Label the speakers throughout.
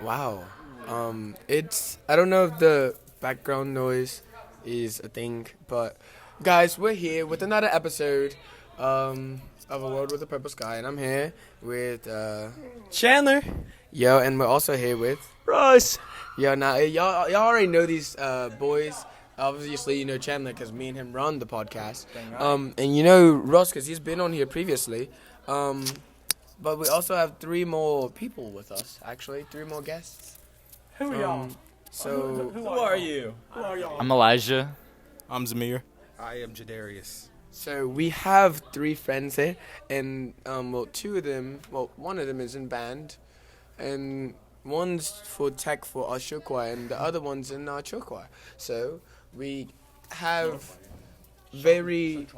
Speaker 1: Wow. I don't know if the background noise is a thing, but guys, we're here with another episode of A World with a Purple Sky, and I'm here with
Speaker 2: Chandler.
Speaker 1: Yo, and we're also here with
Speaker 2: Russ.
Speaker 1: Yo. Now y'all already know these boys. Obviously, you know Chandler because me and him run the podcast. And you know Russ because he's been on here previously. But we also have three more people with us. Actually, three more guests.
Speaker 2: Who are y'all?
Speaker 1: So
Speaker 2: Who are you? Who are y'all?
Speaker 3: I'm Elijah.
Speaker 4: I'm Zamir.
Speaker 5: I am Jadarius.
Speaker 1: So we have three friends here, and one of them is in band, and one's for tech for our show choir, and the other one's in our show choir. So we have very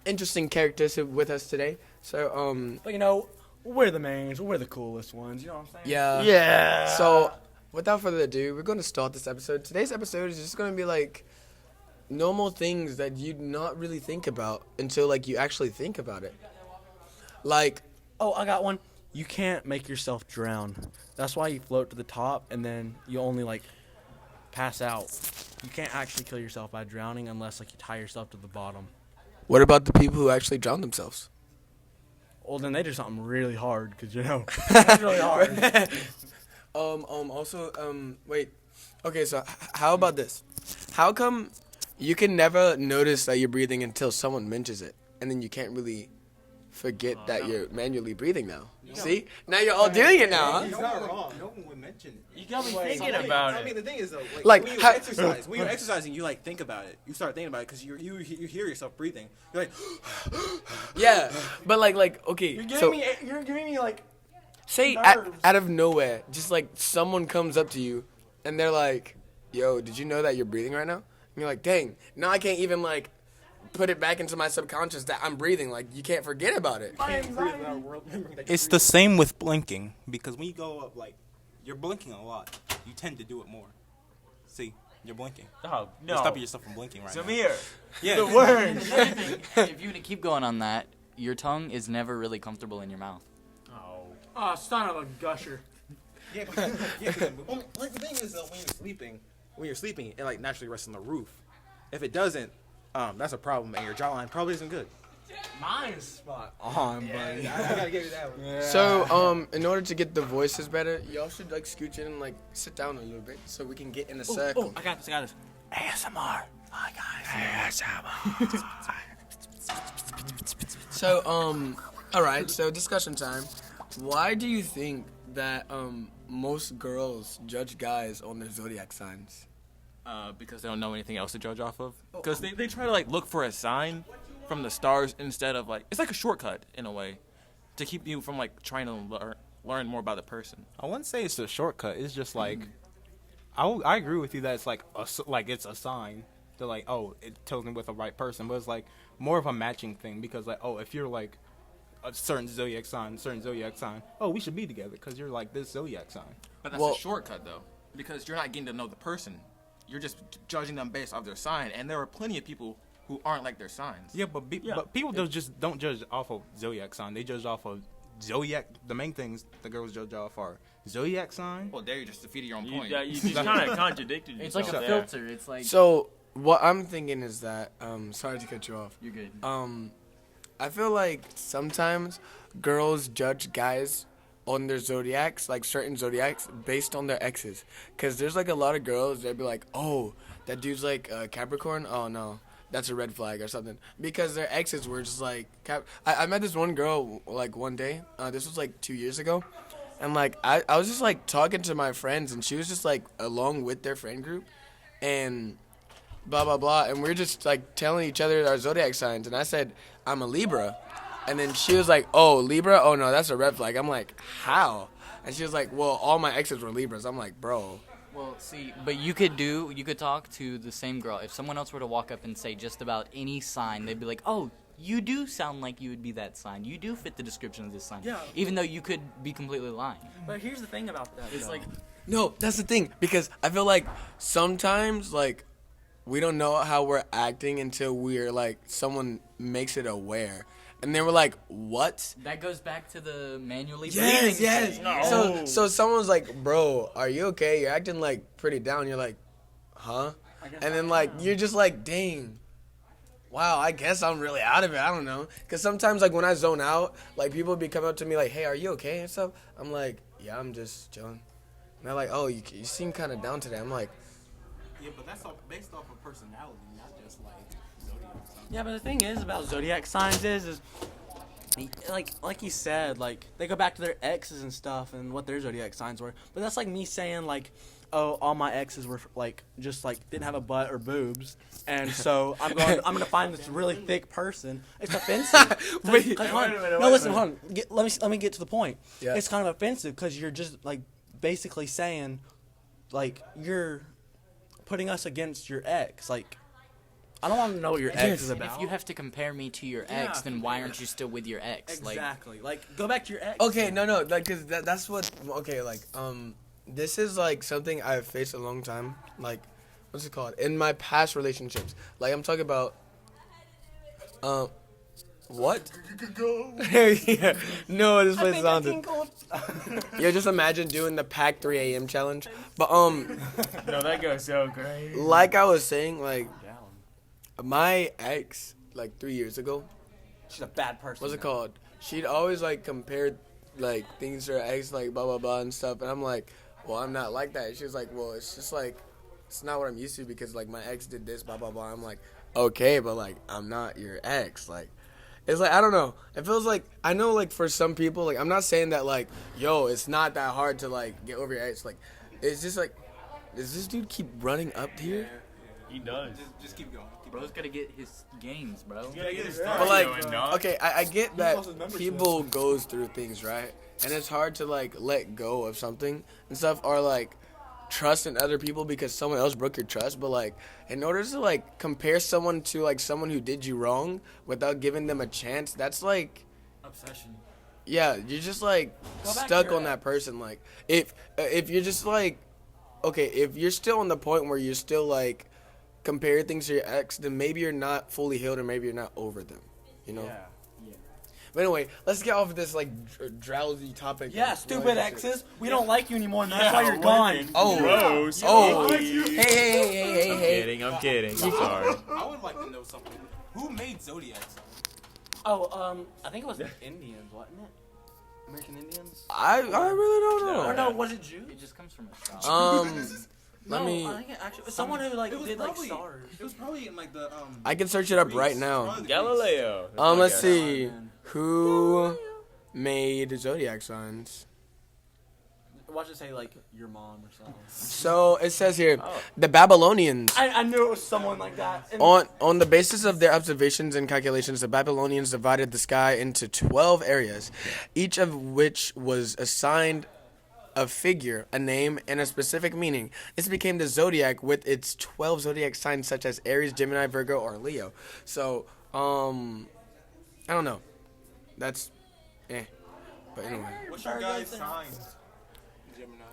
Speaker 1: interesting characters with us today. So
Speaker 2: But you know, we're the mains. We're the coolest ones. You know what I'm saying?
Speaker 1: yeah.
Speaker 2: Yeah.
Speaker 1: So without further ado, we're going to start this episode. Today's episode is just going to be like normal things that you'd not really think about until like you actually think about it. Like,
Speaker 2: Oh, I got one. You can't make yourself drown. That's why you float to the top and then you only like pass out. You can't actually kill yourself by drowning unless like you tie yourself to the bottom.
Speaker 1: what about the people who actually drown themselves?
Speaker 2: Well, then they do something really hard because you know it's really hard.
Speaker 1: Wait. Okay, so how about this? How come you can never notice that you're breathing until someone mentions it, and then you can't really forget that you're manually breathing now? See? Now you're all doing it now, huh?
Speaker 5: He's not wrong. No one would mention it.
Speaker 3: You got me
Speaker 2: thinking about
Speaker 5: I mean, the thing is though,
Speaker 1: Like,
Speaker 5: when you
Speaker 1: how-
Speaker 5: exercise, when you're exercising, you like think about it. You start thinking about it because you hear yourself breathing. You're like,
Speaker 1: Yeah, but like okay,
Speaker 2: You're giving me like.
Speaker 1: say
Speaker 2: nerves.
Speaker 1: out of nowhere, just like someone comes up to you, and they're like, "Yo, did you know that you're breathing right now?" And you're like, "Dang, now I can't even like put it back into my subconscious that I'm breathing. Like you can't forget about it."
Speaker 4: It's the same with blinking because when you go up, like, you're blinking a lot. You tend to do it more. See, you're blinking.
Speaker 3: Oh,
Speaker 4: You're stopping yourself from blinking right now.
Speaker 2: Zamir.
Speaker 4: Yeah.
Speaker 2: The word.
Speaker 3: If you were to keep going on that, your tongue is never really comfortable in your mouth.
Speaker 2: Oh, son of a gusher.
Speaker 5: yeah, like the thing is though, when you're sleeping, it like naturally rests on the roof. If it doesn't, that's a problem, and your jawline probably isn't good.
Speaker 2: Mine's spot on, buddy.
Speaker 5: I gotta give you that one.
Speaker 2: Yeah.
Speaker 1: So in order to get the voices better, y'all should like scooch in and like sit down a little bit so we can get in a circle.
Speaker 2: Oh, I got this. ASMR. Hi guys.
Speaker 1: So all right. So discussion time. Why do you think that most girls judge guys on their zodiac signs?
Speaker 6: Because they don't know anything else to judge off of. Because they try to like look for a sign from the stars instead of like, it's like a shortcut in a way to keep you from like trying to learn more about the person.
Speaker 4: I wouldn't say it's a shortcut. It's just like, I agree with you that it's like it's a sign. They're like, oh, it's token with the right person, but it's like more of a matching thing because like, oh, if you're like a certain zodiac sign, oh, we should be together because you're like this zodiac sign.
Speaker 6: But that's
Speaker 1: Well-
Speaker 6: a shortcut though, because you're not getting to know the person. You're just judging them based off their sign, and there are plenty of people who aren't like their signs.
Speaker 4: Yeah, but people don't judge off of zodiac sign. They judge off of zodiac. The main things the girls judge off are zodiac sign.
Speaker 6: Well, there you just defeated your own point.
Speaker 3: Yeah, you just kind of contradicted yourself. It's like a
Speaker 4: there.
Speaker 3: filter. It's like
Speaker 1: So what I'm thinking is that sorry to cut you off.
Speaker 3: you're good.
Speaker 1: I feel like sometimes girls judge guys on their zodiacs, like certain zodiacs, based on their exes. Because there's like a lot of girls that be like, oh, that dude's like Capricorn? Oh, no, that's a red flag or something. Because their exes were just like, I met this one girl like one day. This was like 2 years ago. And like, I was just like talking to my friends, and she was just like along with their friend group. And blah, blah, blah. And we're just like telling each other our zodiac signs. And I said, I'm a Libra. And then she was like, oh, Libra? Oh, no, that's a red flag. I'm like, how? And she was like, well, all my exes were Libras. I'm like, bro.
Speaker 3: Well, see, but you could talk to the same girl. If someone else were to walk up and say just about any sign, they'd be like, oh, you do sound like you would be that sign. You do fit the description of this sign.
Speaker 2: Yeah.
Speaker 3: Even though you could be completely lying.
Speaker 2: But here's the thing about that.
Speaker 3: It's like,
Speaker 1: No, that's the thing. Because I feel like sometimes, like, we don't know how we're acting until we're, like, someone makes it aware. And they were like, what?
Speaker 3: That goes back to the manually breathing
Speaker 1: Yes.
Speaker 3: thing.
Speaker 1: So someone's like, bro, are you okay? You're acting like pretty down. You're like, huh? And then like you're just like, dang. Wow, I guess I'm really out of it. I don't know. Because sometimes, like, when I zone out, like, people be coming up to me like, hey, are you okay and stuff? I'm like, yeah, I'm just chilling. And they're like, oh, you seem kind of down today. I'm like,
Speaker 4: Yeah, but that's all based off of personality, not just like zodiac signs.
Speaker 2: Yeah, but the thing is about zodiac signs is like you said, like they go back to their exes and stuff and what their zodiac signs were. But that's like me saying like, oh, all my exes were like just like didn't have a butt or boobs, and so I'm gonna find this really thick person. It's offensive.
Speaker 1: Wait,
Speaker 2: No, listen, hold on. Let me get to the point.
Speaker 1: Yeah.
Speaker 2: It's kind of offensive because you're just like basically saying like you're putting us against your ex. Like I don't want to know what your ex is
Speaker 3: And
Speaker 2: about.
Speaker 3: if you have to compare me to your ex, then why aren't you still with your ex?
Speaker 2: Exactly. Like go back to your ex.
Speaker 1: okay, no, like, cause that's what. Okay, like, this is like something I've faced a long time. Like, what's it called? In my past relationships, like I'm talking about. What? Yeah. No, this place is haunted. Yeah, just imagine doing the pack 3 a.m. challenge. But
Speaker 6: No, that goes so great.
Speaker 1: like I was saying, like my ex, like 3 years ago,
Speaker 2: She's a bad person.
Speaker 1: what's it called? She'd always like compared like things to her ex, like blah blah blah and stuff. And I'm like, well, I'm not like that. She was like, well, it's just like it's not what I'm used to because like my ex did this, blah blah blah. I'm like, okay, but like I'm not your ex, like. It's like, I don't know. It feels like, I know, like, for some people, like, I'm not saying that, like, yo, it's not that hard to, like, get over your ex. Like, it's just, like, does this dude keep running up here?
Speaker 6: He does.
Speaker 4: Just keep going.
Speaker 3: Bro's gotta get his gains, bro.
Speaker 1: But, like, okay, I get that people goes through things, right? And it's hard to, like, let go of something and stuff, or, like, trust in other people because someone else broke your trust. But, like, in order to, like, compare someone to, like, someone who did you wrong without giving them a chance, that's, like,
Speaker 6: Obsession.
Speaker 1: yeah, you're just, like,
Speaker 2: Go back to
Speaker 1: stuck
Speaker 2: your
Speaker 1: on that person. Like, if you're just, like, okay, if you're still on the point where you're still, like, comparing things to your ex, then maybe you're not fully healed or maybe you're not over them, you know?
Speaker 2: Yeah.
Speaker 1: But anyway, let's get off of this, like, drowsy topic.
Speaker 2: Yeah,
Speaker 1: of
Speaker 2: stupid
Speaker 1: relationships.
Speaker 2: exes. We don't like you anymore, and that's why you're gone.
Speaker 1: Oh,
Speaker 6: Gross.
Speaker 1: oh,
Speaker 6: Hey. I'm kidding. I'm sorry.
Speaker 4: I would like to know something. Who made zodiac signs?
Speaker 2: Oh, I think it was the Indians, wasn't it? American Indians?
Speaker 1: I really don't know.
Speaker 2: Or no, was it Jews?
Speaker 3: It just comes from a shop.
Speaker 1: Let me.
Speaker 2: I think it actually someone who like
Speaker 5: It was
Speaker 2: did
Speaker 5: probably-
Speaker 2: like stars.
Speaker 5: It was probably in like the
Speaker 1: I can search it up right now.
Speaker 5: Probably the
Speaker 6: Galileo.
Speaker 1: Let's see. Who made zodiac signs?
Speaker 2: Watch it say like your mom or something.
Speaker 1: So it says here, the Babylonians.
Speaker 2: I knew it was someone like that. And
Speaker 1: On the basis of their observations and calculations, the Babylonians divided the sky into 12 areas, each of which was assigned a figure, a name, and a specific meaning. This became the zodiac with its 12 zodiac signs such as Aries, Gemini, Virgo, or Leo. So, I don't know. That's, But anyway,
Speaker 4: What's your guys' signs? Gemini.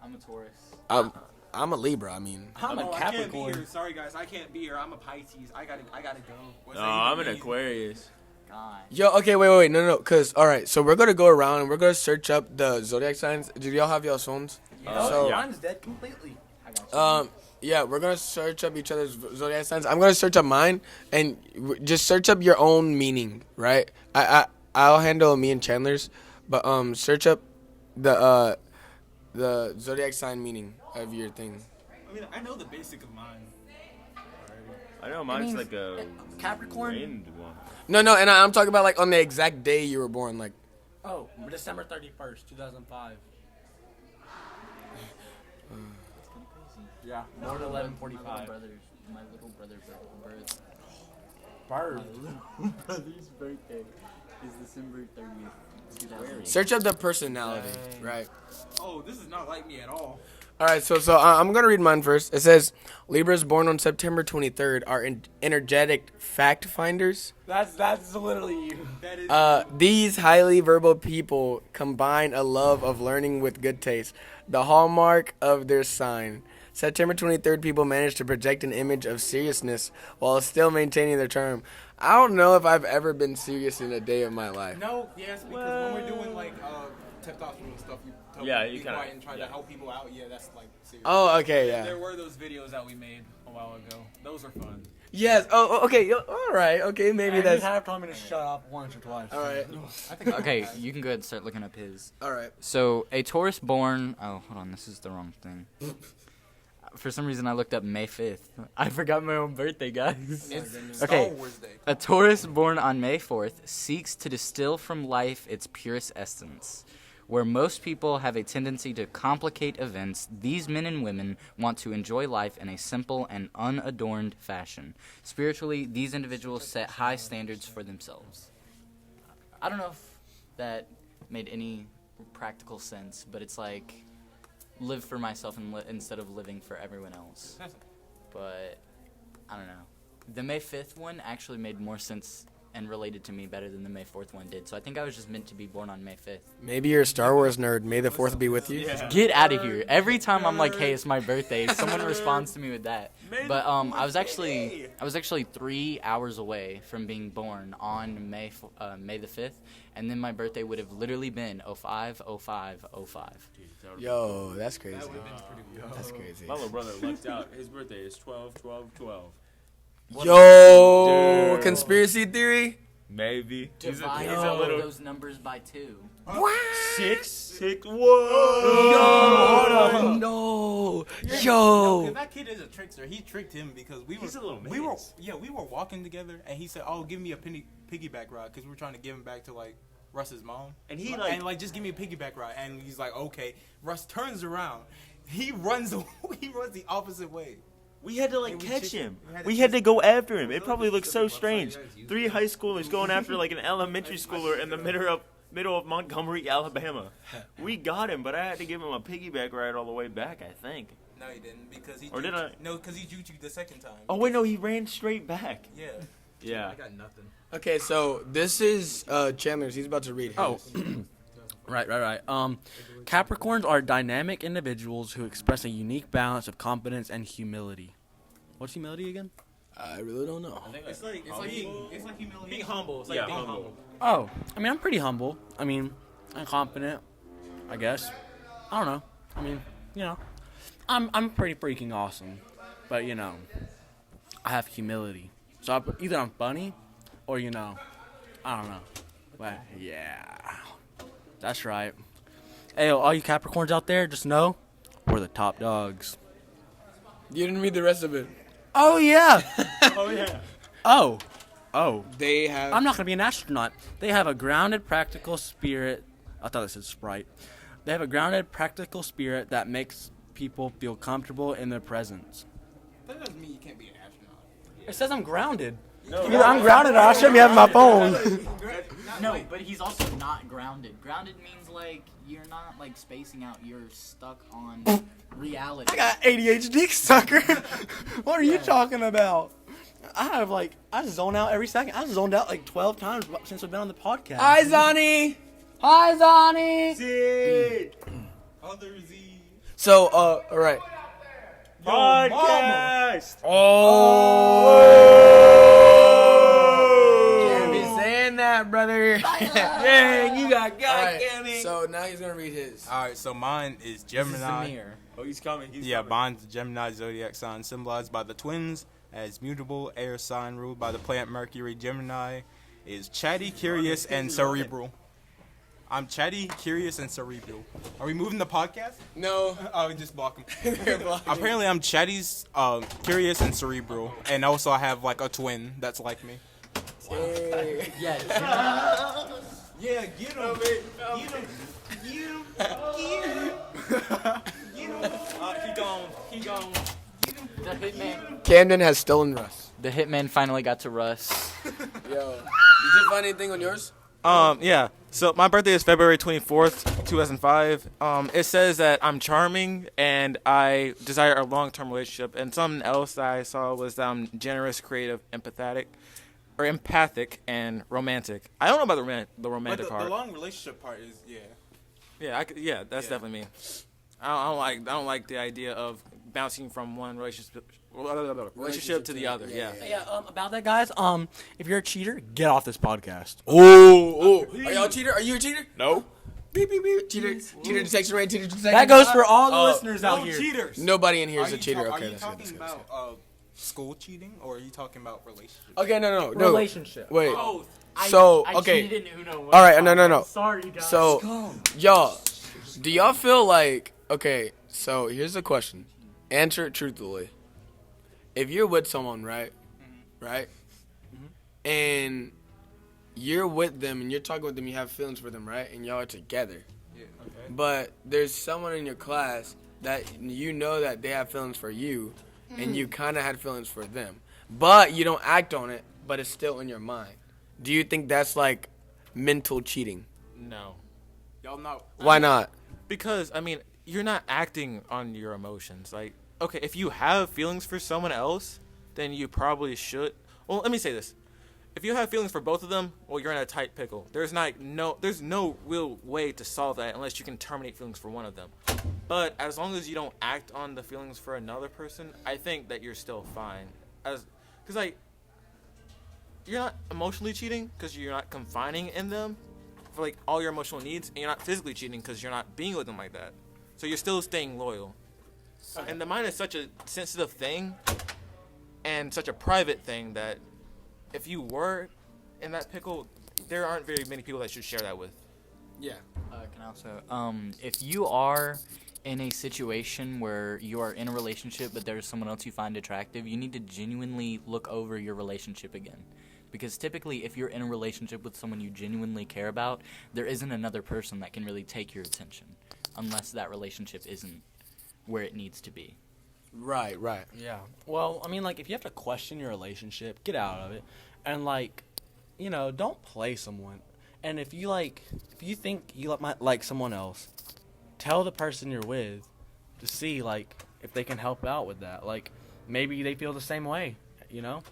Speaker 3: I'm a Taurus.
Speaker 1: I'm a Libra. I mean,
Speaker 2: I'm a
Speaker 5: I can't be
Speaker 2: Capricorn.
Speaker 5: here. Sorry guys, I can't be here. I'm a Pisces. I gotta go. What's
Speaker 6: No,
Speaker 5: that
Speaker 6: I'm
Speaker 5: even
Speaker 6: an
Speaker 5: mean?
Speaker 6: Aquarius.
Speaker 3: God.
Speaker 1: yo, okay, wait, no, cause all right, so we're gonna go around and we're gonna search up the zodiac signs. Do y'all have y'all's phones? So-
Speaker 6: yeah.
Speaker 2: Mine's dead completely.
Speaker 3: I got you.
Speaker 1: Yeah, we're gonna search up each other's zodiac signs. I'm gonna search up mine, and just search up your own meaning, right? I'll handle me and Chandler's, but search up the zodiac sign meaning of your thing.
Speaker 5: I mean, I know the basic of mine.
Speaker 6: I know mine's
Speaker 2: means
Speaker 6: like a
Speaker 2: Capricorn?
Speaker 6: wind one.
Speaker 1: No, and I'm talking about like on the exact day you were born, like.
Speaker 2: Oh, December 31st, 2005. Yeah, more than 11:45.
Speaker 3: My little brother's birth.
Speaker 2: Bird.
Speaker 3: Brother's birthday is December 30th, 2008.
Speaker 1: Search up the personality, right?
Speaker 5: Oh, this is not like me at all.
Speaker 1: All right, so I'm gonna read mine first. It says Libras born on September 23rd are energetic fact finders.
Speaker 2: That's literally you.
Speaker 5: That is.
Speaker 1: These highly verbal people combine a love of learning with good taste, the hallmark of their sign. September 23rd, people managed to project an image of seriousness while still maintaining their charm. I don't know if I've ever been serious in a day of my life.
Speaker 4: No, yes, because when we're doing like testosterone stuff, you tell
Speaker 6: Yeah,
Speaker 4: people
Speaker 6: you
Speaker 4: be
Speaker 6: kinda-
Speaker 4: quiet and try
Speaker 6: yeah.
Speaker 4: to help people out. Yeah, that's like serious.
Speaker 1: Oh, okay, yeah.
Speaker 6: There were those videos that we made a while ago. Those are fun.
Speaker 1: Yes. Oh, okay. All right. Okay, maybe that's.
Speaker 2: You have told me to shut up once or twice.
Speaker 1: All right.
Speaker 3: Okay, you can go ahead and start looking up his.
Speaker 1: All right.
Speaker 3: So, a Taurus born. Oh, hold on, this is the wrong thing. For some reason, I looked up May 5th. I forgot my own birthday, guys.
Speaker 4: It's
Speaker 3: Okay.
Speaker 4: Star Wars Day.
Speaker 3: A Taurus born on May 4th seeks to distill from life its purest essence. Where most people have a tendency to complicate events, these men and women want to enjoy life in a simple and unadorned fashion. Spiritually, these individuals set high standards for themselves. I don't know if that made any practical sense, but it's like live for myself instead of living for everyone else. But I don't know. The May 5th one actually made more sense and related to me better than the May 4th one did. So I think I was just meant to be born on May 5th.
Speaker 1: Maybe you're a Star Wars nerd. May the 4th be with you.
Speaker 6: Yeah.
Speaker 3: Get out of here. Every time I'm like, hey, it's my birthday, someone responds to me with that. But I was actually 3 hours away from being born on May the 5th, and then my birthday would have literally been 05/05/05.
Speaker 1: Yo, that's crazy. That's crazy.
Speaker 7: My little brother lucked out. His birthday is 12/12/12.
Speaker 1: Yo,
Speaker 7: Dude.
Speaker 1: conspiracy theory.
Speaker 7: Maybe.
Speaker 3: Divide
Speaker 7: he's a
Speaker 3: all of
Speaker 7: little
Speaker 3: those numbers by 2.
Speaker 7: six. Whoa.
Speaker 1: Yo, no.
Speaker 4: No,
Speaker 1: Yo.
Speaker 4: 'cause that kid is a trickster. He tricked him because
Speaker 7: He's a little
Speaker 4: we were
Speaker 7: maze.
Speaker 4: we were walking together and he said, "Oh, give me a piggyback ride," because we were trying to give him back to like Russ's mom.
Speaker 7: And he
Speaker 4: like just give me a piggyback ride, and he's like, "Okay." Russ turns around, he runs the opposite way.
Speaker 7: we had to
Speaker 4: And we
Speaker 7: catch
Speaker 4: just-
Speaker 7: him.
Speaker 4: we had to
Speaker 7: We had to
Speaker 4: chase
Speaker 7: go after him. It
Speaker 4: Those
Speaker 7: probably
Speaker 4: are
Speaker 7: looks so
Speaker 4: the websites
Speaker 7: strange.
Speaker 4: you guys use.
Speaker 7: 3 high schoolers going after like an elementary schooler in the middle of Montgomery, Alabama. We got him, but I had to give him a piggyback ride all the way back, I think.
Speaker 4: No, he didn't because he.
Speaker 7: Or did I?
Speaker 4: No, because he juked you the second time.
Speaker 7: Oh wait, no, he ran straight back.
Speaker 4: Yeah.
Speaker 7: Yeah.
Speaker 5: I got nothing.
Speaker 1: Okay, so this is Chandler's. He's about to read his.
Speaker 2: Oh. Right. Capricorns are dynamic individuals who express a unique balance of confidence and humility. What's humility again?
Speaker 1: I really don't know.
Speaker 4: It's like humility.
Speaker 5: Being humble. It's like
Speaker 7: Yeah,
Speaker 5: being
Speaker 7: humble.
Speaker 5: humble.
Speaker 2: Oh, I mean, I'm pretty humble. I mean, I'm confident, I guess. I don't know. I mean, you know, I'm pretty freaking awesome. But, you know, I have humility. So either I'm funny or, you know, I don't know. But, yeah. That's right. Hey, all you Capricorns out there, just know we're the top dogs.
Speaker 1: You didn't read the rest of it.
Speaker 2: Oh, yeah.
Speaker 7: Oh yeah.
Speaker 2: Oh.
Speaker 1: They have.
Speaker 2: I'm not going to be an astronaut. They have a grounded, practical spirit. I thought it said Sprite. They have a grounded, practical spirit that makes people feel comfortable in their presence.
Speaker 4: That doesn't mean you can't be an astronaut.
Speaker 2: It says I'm grounded.
Speaker 7: No,
Speaker 2: Either I'm grounded or I shouldn't be having my phone.
Speaker 3: No, but he's also not grounded. Grounded means like you're not like spacing out. You're stuck on reality.
Speaker 2: I got ADHD, sucker. What are you talking about? I zone out every second. I zoned out like 12 times since we've been on the podcast.
Speaker 1: Hi, Zani.
Speaker 2: Hi, Zonnie.
Speaker 7: Sid.
Speaker 4: Other Z.
Speaker 1: So, all right.
Speaker 7: Podcast.
Speaker 1: Can't be saying that, brother.
Speaker 7: Dang, you got
Speaker 1: All
Speaker 7: God
Speaker 1: right,
Speaker 7: damn it.
Speaker 1: so now he's gonna read his.
Speaker 4: All right, so mine is Gemini.
Speaker 7: Oh, he's coming.
Speaker 4: Yeah, mine's the Gemini zodiac sign symbolized by the twins as mutable air sign ruled by the planet Mercury. Gemini is chatty, curious, and cerebral. I'm chatty, curious, and cerebral. Are we moving the podcast?
Speaker 1: No.
Speaker 4: Oh, we just block him.
Speaker 1: They're blocking.
Speaker 4: Apparently, I'm chatty's, curious, and cerebral, and also I have like a twin that's like me.
Speaker 1: Hey.
Speaker 3: Yes.
Speaker 4: Yeah, get him, get him,
Speaker 7: Keep going.
Speaker 3: The hitman.
Speaker 1: Camden has stolen Russ.
Speaker 3: The hitman finally got to Russ.
Speaker 1: Yo, did you find anything on yours?
Speaker 6: Yeah. So my birthday is February 24th, 2005. It says that I'm charming and I desire a long-term relationship. And something else that I saw was that I'm generous, creative, empathic, and romantic. I don't know about the romantic
Speaker 4: the
Speaker 6: part.
Speaker 4: long relationship part is
Speaker 6: Yeah, that's definitely me. I don't like the idea of bouncing from one relationship to the other. Yeah.
Speaker 2: Yeah, about that, guys. If you're a cheater, get off this podcast.
Speaker 1: Oh, are y'all a cheater? Are you a cheater?
Speaker 6: No.
Speaker 1: Beep, beep, beep. Cheater detection rate, cheater detection.
Speaker 2: That goes for all the listeners out here.
Speaker 6: Cheaters.
Speaker 1: Nobody in here is
Speaker 4: Are
Speaker 1: a
Speaker 4: you
Speaker 1: cheater.
Speaker 4: Are
Speaker 1: Okay,
Speaker 4: you
Speaker 1: that's good.
Speaker 4: talking about school cheating, or are you talking about relationships?
Speaker 1: Okay, no.
Speaker 2: Relationship.
Speaker 1: Wait.
Speaker 8: Both.
Speaker 1: So,
Speaker 8: I
Speaker 1: okay.
Speaker 8: cheated in Uno one
Speaker 1: All right,
Speaker 8: time.
Speaker 1: no.
Speaker 8: Sorry, guys.
Speaker 1: So, y'all, do y'all feel like, okay, so here's the question. Answer it truthfully. If you're with someone, right? Right? And you're with them and you're talking with them, you have feelings for them, right? And y'all are together.
Speaker 4: Yeah. Okay.
Speaker 1: But there's someone in your class that you know that they have feelings for you and you kind of had feelings for them. But you don't act on it, but it's still in your mind. Do you think that's like mental cheating?
Speaker 6: No.
Speaker 4: Y'all know.
Speaker 1: Why not?
Speaker 6: Because, I mean, you're not acting on your emotions. Like, okay, if you have feelings for someone else, then you probably should. Well, let me say this. If you have feelings for both of them, well, you're in a tight pickle. There's no real way to solve that unless you can terminate feelings for one of them. But as long as you don't act on the feelings for another person, I think that you're still fine. Because, like, you're not emotionally cheating because you're not confining in them for, like, all your emotional needs, and you're not physically cheating because you're not being with them like that. So you're still staying loyal. And the mind is such a sensitive thing and such a private thing that if you were in that pickle, there aren't very many people that should share that with.
Speaker 1: Yeah.
Speaker 3: Can I also, if you are in a situation where you are in a relationship but there's someone else you find attractive, you need to genuinely look over your relationship again. Because typically, if you're in a relationship with someone you genuinely care about, there isn't another person that can really take your attention unless that relationship isn't where it needs to be.
Speaker 1: Right.
Speaker 2: Yeah. Well, I mean, like, if you have to question your relationship, get out of it. And, like, you know, don't play someone. And if you think you might like someone else, tell the person you're with to see, like, if they can help out with that. Like, maybe they feel the same way, you know?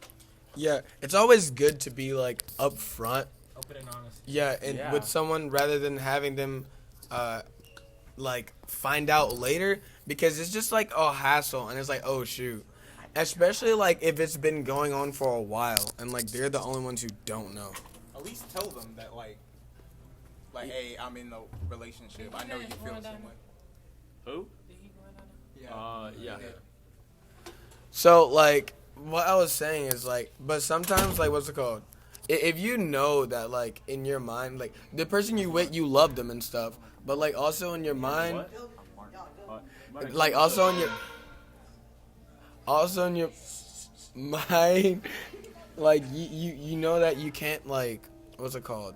Speaker 1: Yeah, it's always good to be like upfront.
Speaker 6: Open and honest.
Speaker 1: Yeah, and
Speaker 2: Yeah.
Speaker 1: with someone rather than having them like find out later, because it's just like a hassle and it's like, oh shoot. Especially like if it's been going on for a while and like they're the only ones who don't know.
Speaker 4: At least tell them that like, hey, I'm in a relationship. I know you feel the same way.
Speaker 7: Who?
Speaker 4: Yeah.
Speaker 7: Yeah.
Speaker 1: So like what I was saying is like, but sometimes like what's it called? If you know that like in your mind, like the person you with, you love them and stuff, but like also in your mind, like also in your mind, like you know that you can't like what's it called?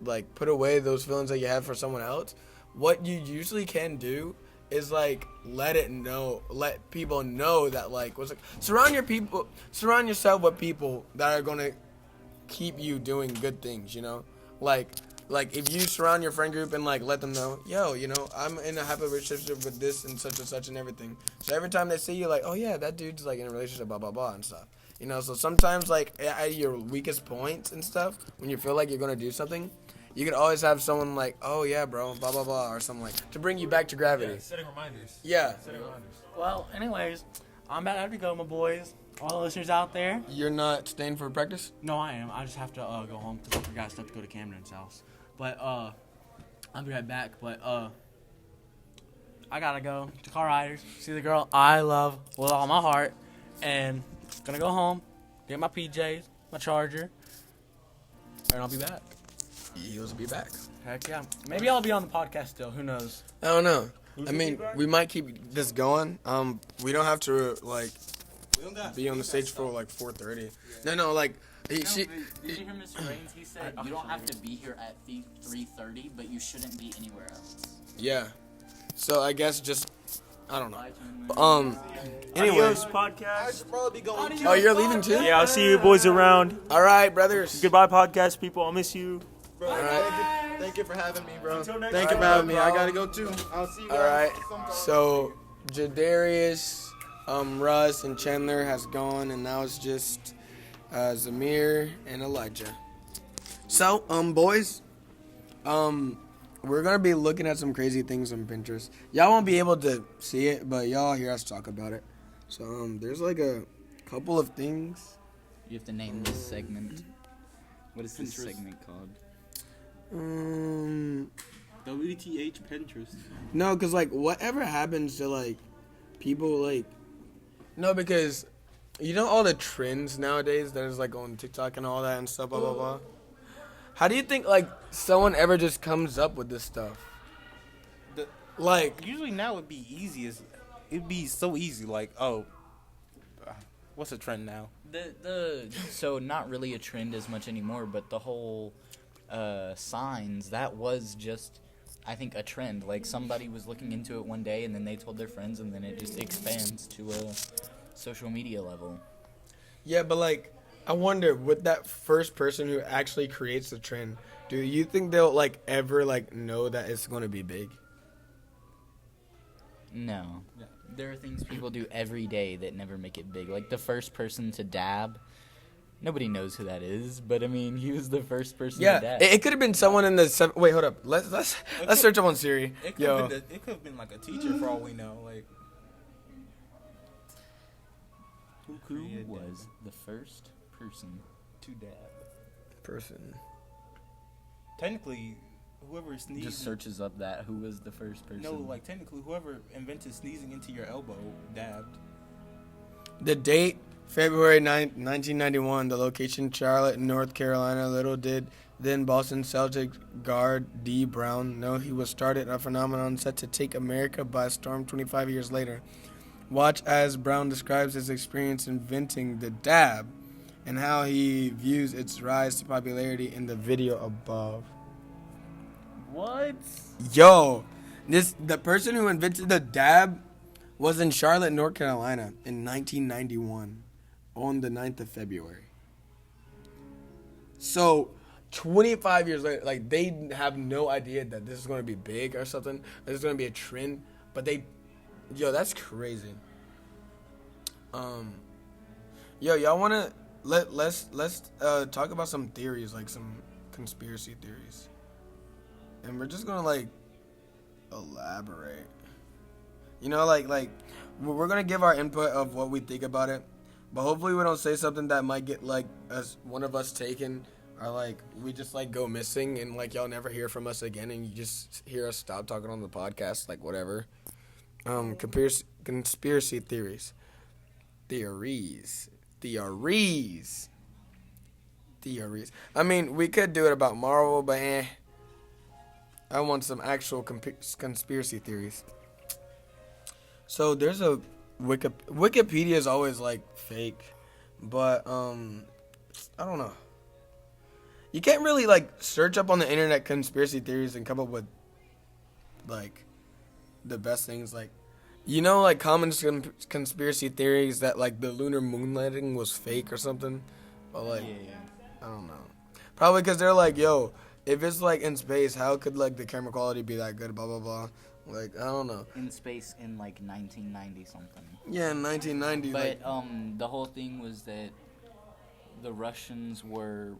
Speaker 1: Like put away those feelings that you have for someone else. What you usually can do is like let people know that like surround yourself with people that are gonna keep you doing good things, you know? Like if you surround your friend group and like let them know, yo, you know, I'm in a happy relationship with this and such and everything. So every time they see you, like, oh yeah, that dude's like in a relationship, blah blah blah and stuff. You know, so sometimes like at your weakest points and stuff, when you feel like you're gonna do something, you can always have someone like, oh yeah, bro, blah blah blah, or something like to bring you back to gravity.
Speaker 6: Yeah, setting reminders.
Speaker 1: Yeah.
Speaker 6: Setting reminders.
Speaker 2: Well, anyways, I'm about to have to go, my boys. All the listeners out there.
Speaker 1: You're not staying for practice?
Speaker 2: No, I am. I just have to go home because I forgot stuff to go to Cameron's house. But I'll be right back. But I gotta go to Car Riders, see the girl I love with all my heart, and gonna go home, get my PJs, my charger, and I'll be back.
Speaker 1: You'll be back.
Speaker 2: Heck yeah. Maybe I'll be on the podcast still. Who knows?
Speaker 1: I don't know. I mean, we might keep this going. We don't have to like be on the stage for like 4:30. No, like
Speaker 3: Did you hear Mr. Raines? He said you don't have to be here at 3:30, but you shouldn't be anywhere else.
Speaker 1: yeah. So I guess just I don't know.
Speaker 3: Bye, gentlemen.
Speaker 1: Anyway.
Speaker 7: Adios, podcast.
Speaker 5: Probably going.
Speaker 1: Oh, you're leaving too?
Speaker 7: Yeah, I'll see you boys around.
Speaker 1: All right, brothers.
Speaker 7: Goodbye, podcast people. I'll miss you.
Speaker 5: Bro,
Speaker 1: All right.
Speaker 5: thank you for having me, bro.
Speaker 7: Until next
Speaker 5: Thank you
Speaker 7: time.
Speaker 5: for having me. I gotta go too. I'll see you guys.
Speaker 1: All right.
Speaker 5: sometime.
Speaker 1: So Jadarius, Russ, and Chandler has gone, and now it's just Zamir and Elijah. So, boys, we're gonna be looking at some crazy things on Pinterest. Y'all won't be able to see it, but y'all hear us talk about it. So there's like a couple of things.
Speaker 3: You have to name this segment. What is this
Speaker 4: Pinterest.
Speaker 3: segment called?
Speaker 4: WTH Pinterest.
Speaker 1: No, because like whatever happens to like people like, no, because you know all the trends nowadays that is like on TikTok and all that and stuff, blah blah blah. How do you think like someone ever just comes up with this stuff? Like
Speaker 4: Usually now it'd be it'd be so easy. Like, what's a trend now?
Speaker 3: So not really a trend as much anymore, but the whole signs, that was just, I think, a trend. Like somebody was looking into it one day and then they told their friends and then it just expands to a social media level.
Speaker 1: yeah, but like I wonder with that first person who actually creates the trend, do you think they'll like ever like know that it's going to be big?
Speaker 3: No. There are things people do every day that never make it big. Like the first person to dab. Nobody knows who that is, but I mean, he was the first person to
Speaker 1: Yeah,
Speaker 3: dab.
Speaker 1: it could have been someone in the wait, hold up. Let's search up on Siri.
Speaker 4: It could
Speaker 1: Yo,
Speaker 4: have been like a teacher for all we know. Like,
Speaker 3: Who
Speaker 4: created
Speaker 3: was the first person to dab?
Speaker 1: person.
Speaker 4: technically, whoever sneezed.
Speaker 3: Just searches up that who was the first person.
Speaker 4: No, like technically, whoever invented sneezing into your elbow dabbed.
Speaker 1: The date, February 9th, 1991. The location, Charlotte, North Carolina. Little did then Boston Celtics guard D. Brown know he was started a phenomenon set to take America by storm 25 years later. Watch as Brown describes his experience inventing the dab and how he views its rise to popularity in the video above.
Speaker 3: What?
Speaker 1: Yo, the person who invented the dab was in Charlotte, North Carolina in 1991 on the 9th of February. So 25 years later, like they have no idea that this is going to be big or something. This is going to be a trend, but that's crazy. Y'all want to let's talk about some theories, like some conspiracy theories. And we're just going to like elaborate. You know, like we're going to give our input of what we think about it, but hopefully we don't say something that might get like one of us taken, or like we just like go missing and like y'all never hear from us again and you just hear us stop talking on the podcast, like whatever. Conspiracy theories. Theories. I mean, we could do it about Marvel, but I want some actual conspiracy theories. So there's a Wikipedia is always like fake, but I don't know. You can't really like search up on the internet conspiracy theories and come up with like the best things. Like, you know, like common conspiracy theories that like the lunar moon landing was fake or something. But like, I don't know. Probably because they're like, yo, if it's like in space, how could like the camera quality be that good? Blah blah blah. Like, I don't know.
Speaker 3: In space in like 1990 something.
Speaker 1: Yeah, in 1990.
Speaker 3: But the whole thing was that the Russians were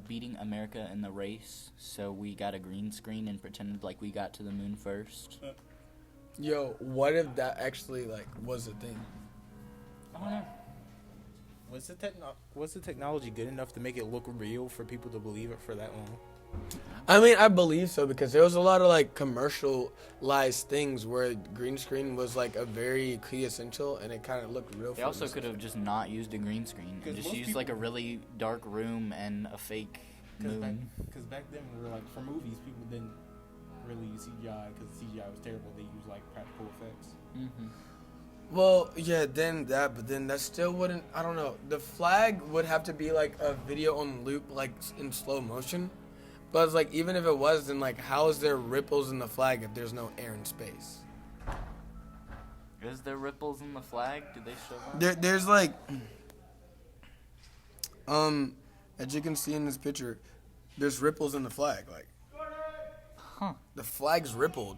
Speaker 3: beating America in the race, so we got a green screen and pretended like we got to the moon first.
Speaker 1: Yo, what if that actually like was a thing?
Speaker 3: I don't know.
Speaker 4: Was the technology good enough to make it look real for people to believe it for that long?
Speaker 1: I mean, I believe so because there was a lot of like commercialized things where green screen was like a very key essential and it kind of looked real.
Speaker 3: They also could have just not used a green screen and just used like a really dark room and a fake moon.
Speaker 4: Because back then, we were like, for movies, people didn't really use CGI because CGI was terrible. They used like practical effects.
Speaker 3: Mm-hmm.
Speaker 1: Well, yeah, but then that still wouldn't. I don't know. The flag would have to be like a video on loop, like in slow motion. But it's like, even if it was, then like, how is there ripples in the flag if there's no air and space?
Speaker 3: Is there ripples in the flag? Do they show up?
Speaker 1: There's like, as you can see in this picture, there's ripples in the flag. Like, the flag's rippled,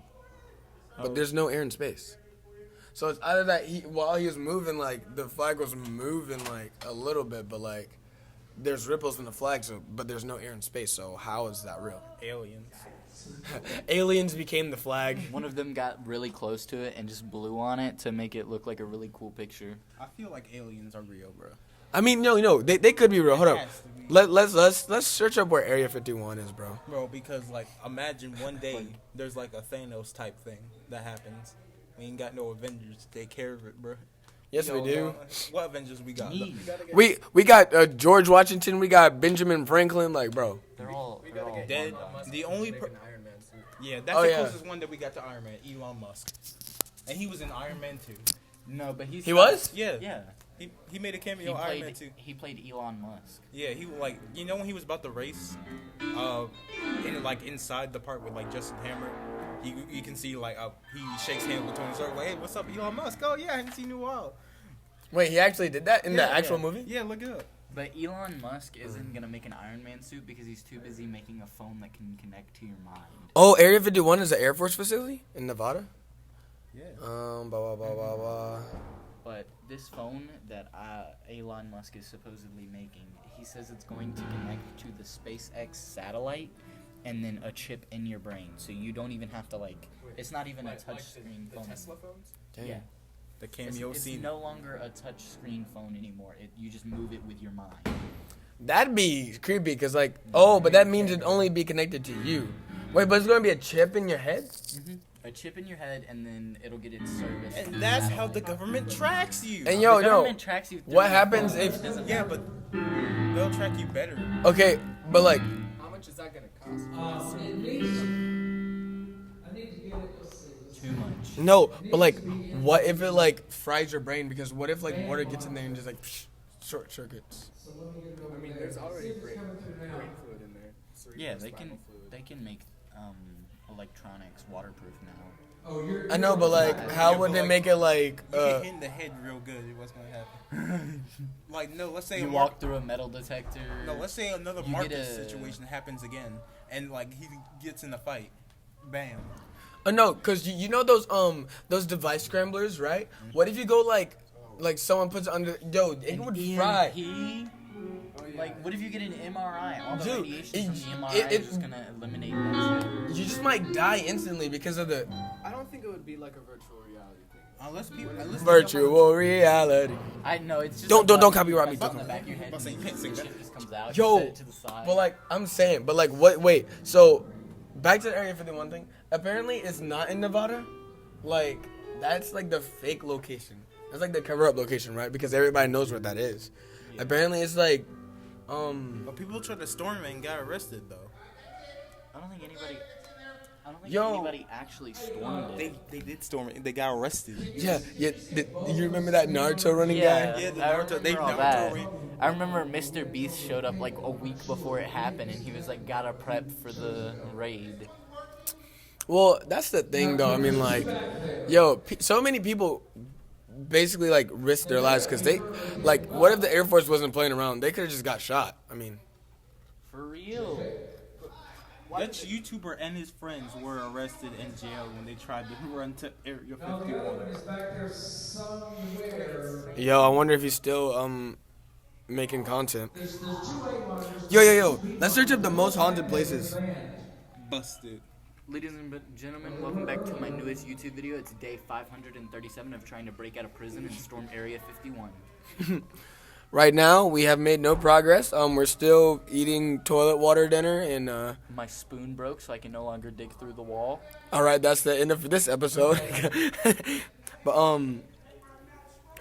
Speaker 1: but there's no air and space. So it's either that while he was moving, like the flag was moving like a little bit, but like there's ripples in the flag, but there's no air and space. So how is that real?
Speaker 4: Aliens.
Speaker 1: Aliens became the flag.
Speaker 3: One of them got really close to it and just blew on it to make it look like a really cool picture.
Speaker 4: I feel like aliens are real, bro.
Speaker 1: I mean, no, they could be real. Hold up.
Speaker 4: It has to be.
Speaker 1: Let's search up where Area 51 is, bro.
Speaker 4: Bro, because like imagine one day there's like a Thanos type thing that happens. We ain't got no Avengers to take care of it, bro.
Speaker 1: Yes, we do.
Speaker 4: What Avengers we got?
Speaker 1: We got George Washington. We got Benjamin Franklin. Like, bro.
Speaker 3: They're all
Speaker 4: Dead. The only yeah, that's
Speaker 1: Oh,
Speaker 4: the
Speaker 1: yeah.
Speaker 4: closest one that we got to Iron Man, Elon Musk, and he was in Iron Man 2.
Speaker 3: No, but
Speaker 1: He was?
Speaker 4: Yeah,
Speaker 3: Yeah.
Speaker 4: He made a
Speaker 3: He
Speaker 4: cameo in Iron Man 2.
Speaker 3: played Elon Musk.
Speaker 4: Yeah, he like when he was about to race, inside the part with like Justin Hammer, you can see like he shakes hands with Tony Stark like, hey, what's up, Elon Musk? Oh yeah, I haven't seen you in a while.
Speaker 1: Wait, he actually did that in the actual movie?
Speaker 4: Yeah, look it up.
Speaker 3: But Elon Musk isn't gonna make an Iron Man suit because he's too busy making a phone that can connect to your mind.
Speaker 1: Oh, Area 51 is an Air Force facility in Nevada?
Speaker 4: Yeah.
Speaker 1: Blah, blah, blah, blah, blah.
Speaker 3: But this phone that Elon Musk is supposedly making, he says it's going to connect to the SpaceX satellite and then a chip in your brain. So you don't even have to it's not even a touchscreen phone.
Speaker 8: Tesla phones?
Speaker 1: Damn.
Speaker 3: Yeah.
Speaker 4: The
Speaker 3: It's,
Speaker 4: cameo
Speaker 3: it's
Speaker 4: scene.
Speaker 3: no longer a touchscreen phone anymore. You just move it with your mind.
Speaker 1: That'd be creepy because, but that means it'd only be connected to you. Wait, but it's going to be a chip in your head?
Speaker 3: A chip in your head, and then it'll get its service.
Speaker 4: And
Speaker 3: through
Speaker 4: that's
Speaker 3: the
Speaker 4: how the
Speaker 3: satellite.
Speaker 4: government tracks you.
Speaker 1: And
Speaker 3: The
Speaker 1: yo,
Speaker 3: government tracks you through
Speaker 1: what
Speaker 3: your
Speaker 1: happens
Speaker 3: phone.
Speaker 1: if-
Speaker 3: It doesn't
Speaker 4: Yeah,
Speaker 3: matter.
Speaker 4: but they'll track you better.
Speaker 1: Okay, but
Speaker 8: How much is that gonna cost?
Speaker 3: Too much.
Speaker 1: no, but what if it fries your brain? Because what if water gets in there and just short circuits?
Speaker 8: I mean, there's already brain fluid in there.
Speaker 3: Yeah, they can make electronics waterproof now.
Speaker 1: I know, but how would they make it
Speaker 4: You get hit in the head real good. What's gonna happen? No, let's say
Speaker 3: You walk through a metal detector.
Speaker 4: No, let's say another
Speaker 3: You
Speaker 4: Marcus
Speaker 3: get a-
Speaker 4: situation happens again, and he gets in a fight. Bam.
Speaker 1: No, because you know those device scramblers, right? What if you go someone puts it under, it would fry.
Speaker 3: What if you get an MRI? All the
Speaker 1: Dude,
Speaker 3: radiation from the MRI
Speaker 1: it-
Speaker 3: is just gonna eliminate that shit.
Speaker 1: You just might die instantly because of the
Speaker 8: I don't think it would be like a virtual reality thing.
Speaker 4: Unless they
Speaker 1: virtual reality.
Speaker 3: I know it's just
Speaker 1: Don't copyright me,
Speaker 3: It's on
Speaker 1: don't
Speaker 3: the back of your head.
Speaker 4: But you can't sing
Speaker 3: the
Speaker 4: that.
Speaker 3: shit just comes out.
Speaker 1: Yo,
Speaker 3: you set it to the side.
Speaker 1: But I'm saying, what? Wait, so back to the Area 51 thing. Apparently, it's not in Nevada. That's the fake location. That's the cover-up location, right? Because everybody knows what that is.
Speaker 3: Yeah.
Speaker 1: Apparently, it's
Speaker 4: But people tried to storm it and got arrested though.
Speaker 3: I don't think anybody
Speaker 1: Yo.
Speaker 3: anybody actually stormed it.
Speaker 4: They did storm it. They got arrested.
Speaker 1: Yeah. You remember that Naruto running guy?
Speaker 4: Yeah, the
Speaker 3: I
Speaker 4: Naruto- they
Speaker 3: remember all
Speaker 4: Naruto
Speaker 3: that.
Speaker 4: ran-
Speaker 3: I remember Mr. Beast showed up a week before it happened, and he was gotta prep for the raid.
Speaker 1: Well, that's the thing, though. I mean, so many people basically risked their lives because they, what if the Air Force wasn't playing around? They could have just got shot. I mean,
Speaker 3: For real.
Speaker 4: Dutch YouTuber and his friends were arrested in jail when they tried to run to Area 51.
Speaker 1: yo, I wonder if he's still making content. Yo, let's search up the most haunted places.
Speaker 4: Busted.
Speaker 3: Ladies and gentlemen, welcome back to my newest YouTube video. It's day 537 of trying to break out of prison and storm Area 51.
Speaker 1: Right now, we have made no progress. We're still eating toilet water dinner, and
Speaker 3: My spoon broke, so I can no longer dig through the wall.
Speaker 1: all right, that's the end of this episode. But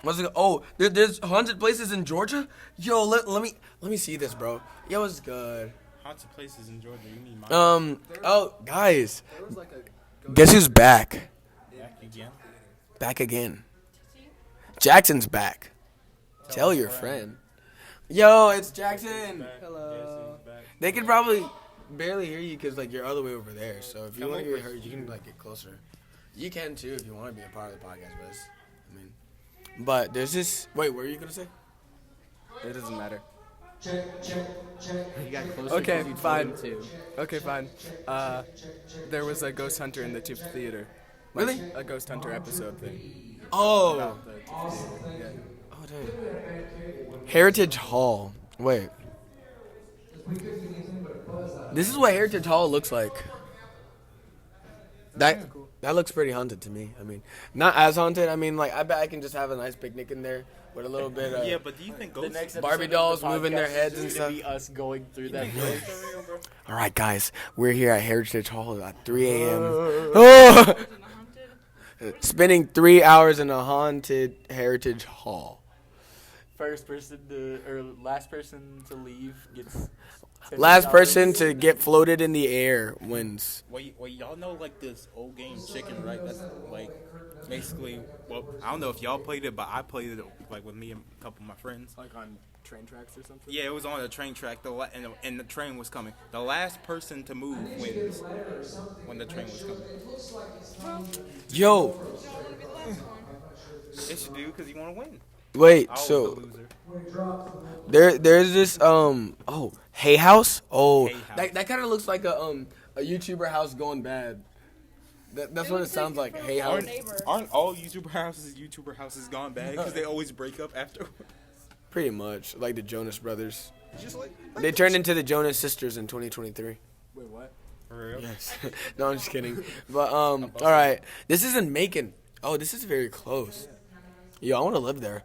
Speaker 1: what's it? Oh, there's haunted places in Georgia. Yo, let me see this, bro. Yo, it's good.
Speaker 4: Haunted places in Georgia. You need mine.
Speaker 1: Oh, guys,
Speaker 8: There was a
Speaker 1: guess who's back?
Speaker 4: Back again.
Speaker 1: Back again. Jackson's back. Tell your friend. Yo, it's Jackson.
Speaker 8: hello.
Speaker 4: They
Speaker 1: They can probably barely hear you because you're all the way over there. So if you
Speaker 4: Come
Speaker 1: want to
Speaker 4: over.
Speaker 1: get heard, you can get closer. You can too if you want to be a part of the podcast, but there's this. Wait, what were you gonna say?
Speaker 8: It doesn't matter.
Speaker 3: You got closer
Speaker 8: Okay,
Speaker 3: 'cause you told
Speaker 8: fine.
Speaker 3: him to.
Speaker 8: Okay, fine. There was a ghost hunter in the TIFF theater.
Speaker 1: Really?
Speaker 8: A ghost hunter episode thing.
Speaker 1: Oh.
Speaker 8: About the TIFF theater. Yeah.
Speaker 1: Oh, dang. Heritage Hall. Wait. This is what Heritage Hall looks like. That looks pretty haunted to me. I mean, not as haunted. I mean, like I bet I can just have a nice picnic in there with a little bit of
Speaker 5: Yeah, but do you think ghosts?
Speaker 1: Barbie dolls moving their heads and stuff.
Speaker 2: Be us going through that place.
Speaker 1: All right, guys, we're here at Heritage Hall at 3 a.m. Oh! Spending 3 hours in a haunted Heritage Hall.
Speaker 2: First person to or last person to leave gets.
Speaker 1: Last person to get floated in the air wins.
Speaker 4: Wait, y'all know like this old game Chicken, right? That's like basically. Well, I don't know if y'all played it, but I played it like with me and a couple of my friends.
Speaker 8: Like on train tracks or something?
Speaker 4: Yeah, it was on a train track. And the train was coming. The last person to move wins when the train was coming.
Speaker 1: Yo,
Speaker 4: It should do because you want to win.
Speaker 1: wait,
Speaker 4: I was the
Speaker 1: so
Speaker 4: loser.
Speaker 1: there's this Hay House. Oh,
Speaker 4: Hay House.
Speaker 1: that kind of looks like a YouTuber house going bad. That's what it sounds like. Hay House.
Speaker 4: Aren't all YouTuber houses gone bad because they always break up afterwards?
Speaker 1: Pretty much like the Jonas Brothers.
Speaker 4: Just like
Speaker 1: They turned into the Jonas Sisters in 2023.
Speaker 8: Wait, what?
Speaker 4: for real.
Speaker 1: Yes. No, I'm just kidding. But all right. This is in Macon. Oh, this is very close. Yo, I want to live there.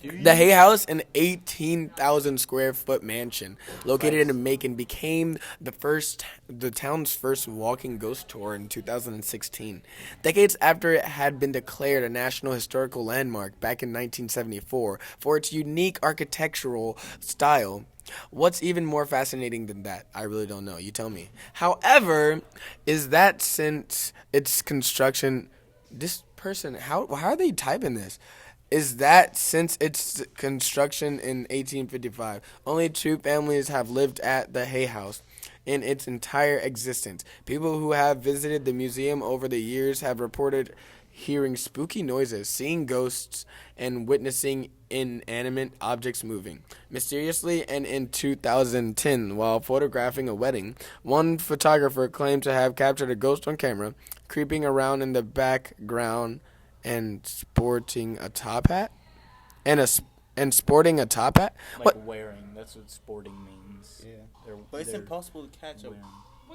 Speaker 1: The Hay House, an 18,000 square foot mansion located in Macon, became the town's first walking ghost tour in 2016. Decades after it had been declared a National Historical Landmark back in 1974 for its unique architectural style. What's even more fascinating than that? I really don't know. You tell me. However, is that since its construction, this person, how are they typing this? Is that since its construction in 1855, only 2 families have lived at the Hay House in its entire existence. People who have visited the museum over the years have reported hearing spooky noises, seeing ghosts, and witnessing inanimate objects moving. Mysteriously, and in 2010, while photographing a wedding, one photographer claimed to have captured a ghost on camera, creeping around in the background and sporting a top hat? And sporting a top hat?
Speaker 3: Like wearing. That's what sporting means.
Speaker 4: Yeah. But it's impossible to catch a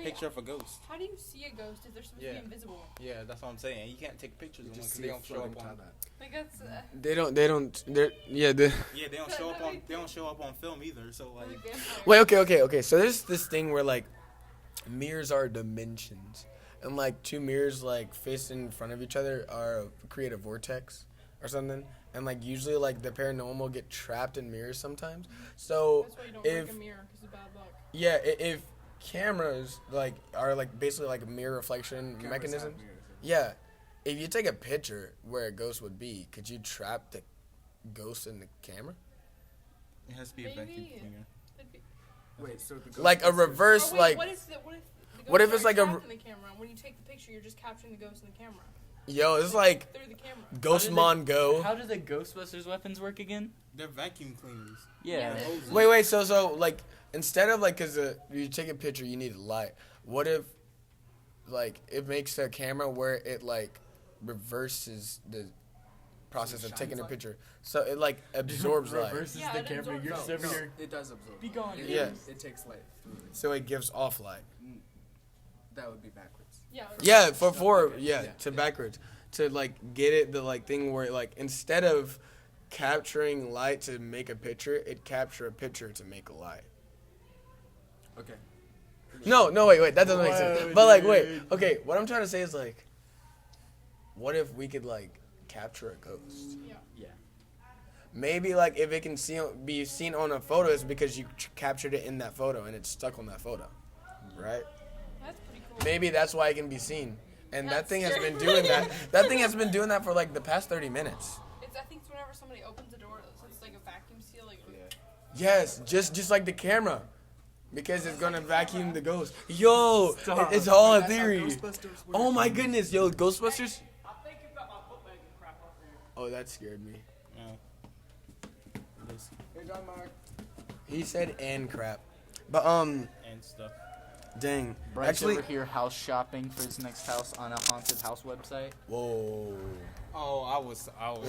Speaker 4: picture of a ghost.
Speaker 9: How do you see a ghost if they're supposed to be invisible?
Speaker 4: Yeah, that's what I'm saying. You can't take pictures of them because they don't show up on.
Speaker 9: Like that's.
Speaker 1: They
Speaker 4: They don't show up on film either. So like.
Speaker 1: Wait, okay. So there's this thing where like mirrors are dimensions, and like 2 mirrors like facing in front of each other create a vortex or something, and like usually like the paranormal get trapped in mirrors sometimes. So
Speaker 9: That's why you don't break a mirror because of bad luck.
Speaker 1: yeah, if cameras like are like basically like a mirror reflection mechanism, yeah, if you take a picture where a ghost would be, could you trap the ghost in the camera?
Speaker 4: It has to be a vacuum cleaner.
Speaker 8: Wait, so the ghost
Speaker 1: Like a reverse, like
Speaker 9: what if
Speaker 1: what if it's like a
Speaker 9: in the camera? When you take the picture, you're just capturing the ghost in the camera.
Speaker 1: yo, it's like
Speaker 9: Through the camera.
Speaker 1: Ghostmon Go.
Speaker 3: How do the Ghostbusters weapons work again?
Speaker 4: They're vacuum cleaners.
Speaker 3: Yeah.
Speaker 1: Wait, so like instead of like, cause you take a picture, you need light. What if like it makes a camera where it like reverses the process of taking a picture, so it like absorbs light.
Speaker 2: Versus the camera. You're just over here.
Speaker 8: It does absorb.
Speaker 2: Be gone.
Speaker 1: Yeah.
Speaker 8: It takes light through it.
Speaker 1: So it gives off light.
Speaker 8: That would be backwards.
Speaker 9: Yeah.
Speaker 1: Yeah, to backwards to like get it the like thing where like instead of capturing light to make a picture, it capture a picture to make a light.
Speaker 8: Okay.
Speaker 1: No, wait, that doesn't make sense. But like, wait, okay, what I'm trying to say is like, what if we could like capture a ghost?
Speaker 9: Yeah.
Speaker 1: Maybe like if it can be seen on a photo, it's because you captured it in that photo and it's stuck on that photo, right?
Speaker 9: That's pretty cool.
Speaker 1: Maybe that's why it can be seen. And that
Speaker 9: That's
Speaker 1: thing has been
Speaker 9: scary.
Speaker 1: doing that. That thing has been doing that for like the past 30 minutes.
Speaker 9: I think it's whenever somebody opens the door, so it's like a vacuum seal. Like,
Speaker 1: Yes, just like the camera. Because it's gonna vacuum the ghost. Yo, it's all a theory. Oh my goodness, yo, Ghostbusters. Oh, that scared me.
Speaker 8: Hey, John Mark.
Speaker 1: He said and crap, but
Speaker 4: And stuff.
Speaker 1: dang.
Speaker 3: Bryce
Speaker 1: Actually,
Speaker 3: over here house shopping for his next house on a haunted house website.
Speaker 1: whoa.
Speaker 4: Oh, I was about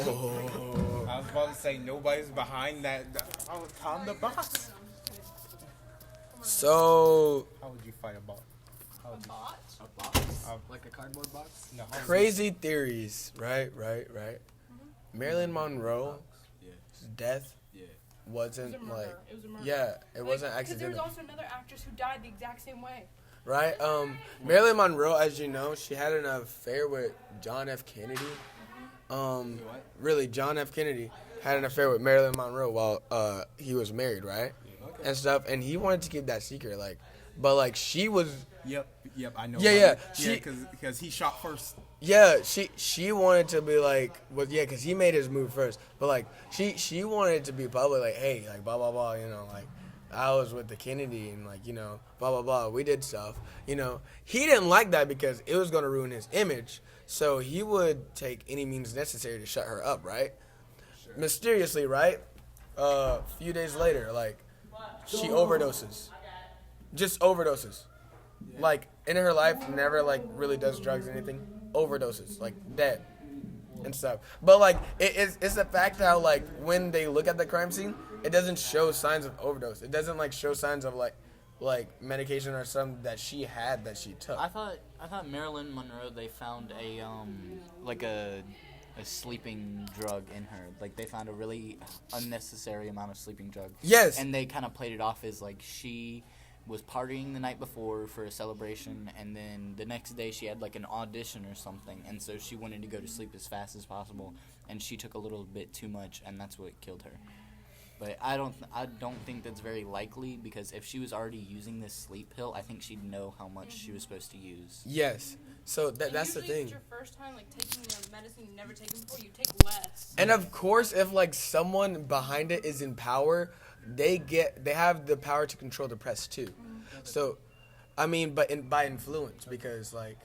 Speaker 4: to say nobody's behind that. I was on the box.
Speaker 1: So
Speaker 4: How would you fight a bot?
Speaker 9: a bot?
Speaker 8: A box. Like a cardboard box?
Speaker 4: No,
Speaker 1: Crazy theories, right? Marilyn Monroe's death wasn't
Speaker 9: It was a murder.
Speaker 1: like,
Speaker 9: It was a murder.
Speaker 1: yeah, it wasn't
Speaker 9: Because there was
Speaker 1: accidental,
Speaker 9: also another actress who died the exact same way.
Speaker 1: right? Marilyn Monroe, as you know, she had an affair with John F. Kennedy. Really, John F. Kennedy had an affair with Marilyn Monroe while he was married, right? And stuff, and he wanted to keep that secret, like, but like she was.
Speaker 4: Yep, I know.
Speaker 1: Yeah,
Speaker 4: about
Speaker 1: yeah.
Speaker 4: it. Because he shot first.
Speaker 1: Yeah, she wanted to be like, well, yeah, because he made his move first. But like, she wanted to be public, like, hey, like, blah blah blah, you know, like, I was with the Kennedy and like, you know, blah blah blah, we did stuff, you know. He didn't like that because it was gonna ruin his image, so he would take any means necessary to shut her up, right? Sure. Mysteriously, right? A few days later, like, she overdoses, just overdoses. Like, in her life, never, like, really does drugs or anything. Overdoses, like, dead and stuff. But, like, it's the fact how, like, when they look at the crime scene, it doesn't show signs of overdose. It doesn't, like, show signs of, like medication or something that she had that she took.
Speaker 3: I thought Marilyn Monroe, they found a sleeping drug in her. Like, they found a really unnecessary amount of sleeping drug.
Speaker 1: Yes.
Speaker 3: And they kind of played it off as, like, she was partying the night before for a celebration, and then the next day she had like an audition or something, and so she wanted to go to sleep as fast as possible, and she took a little bit too much, and that's what killed her. But I don't think that's very likely, because if she was already using this sleep pill, I think she'd know how much she was supposed to use.
Speaker 1: Yes. So that's the
Speaker 9: Usually
Speaker 1: thing.
Speaker 9: if it's your first time like taking the medicine you've never taken before, you take less.
Speaker 1: And of course, if like someone behind it is in power, they have the power to control the press too. So, I mean, but by influence, because like,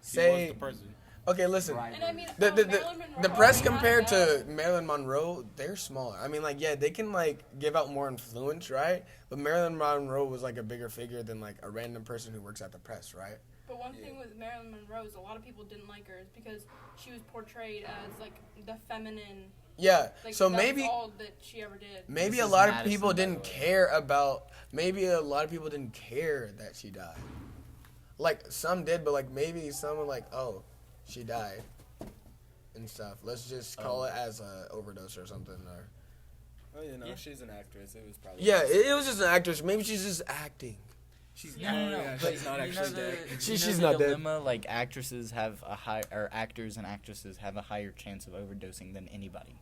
Speaker 1: say,
Speaker 4: He was the president.
Speaker 1: Okay, listen.
Speaker 9: And I mean,
Speaker 1: The
Speaker 9: Marilyn Monroe,
Speaker 1: the press
Speaker 9: I mean,
Speaker 1: compared
Speaker 9: not
Speaker 1: to
Speaker 9: bad.
Speaker 1: Marilyn Monroe, they're smaller. I mean, like, yeah, they can like give out more influence, right? But Marilyn Monroe was like a bigger figure than like a random person who works at the press, right?
Speaker 9: But one thing with Marilyn Monroe is a lot of people didn't like her is because she was portrayed as like the feminine.
Speaker 1: Yeah.
Speaker 9: Like,
Speaker 1: So
Speaker 9: that
Speaker 1: maybe
Speaker 9: was all that she ever did.
Speaker 1: maybe
Speaker 3: This
Speaker 1: a
Speaker 3: is
Speaker 1: lot of
Speaker 3: Madison,
Speaker 1: people
Speaker 3: by the
Speaker 1: didn't
Speaker 3: way.
Speaker 1: care about. Maybe a lot of people didn't care that she died. Like some did, but like maybe some were like, oh, she died, and stuff. Let's just call it as a overdose or something. Or
Speaker 8: Oh, you know, she's an actress. It was probably.
Speaker 1: yeah, it was just an actress. Maybe she's just acting.
Speaker 8: She's
Speaker 3: No.
Speaker 8: But she's not
Speaker 3: You
Speaker 8: actually
Speaker 3: know
Speaker 8: dead.
Speaker 1: She's
Speaker 3: the
Speaker 1: not dead.
Speaker 3: dilemma, like actresses have actors and actresses have a higher chance of overdosing than anybody.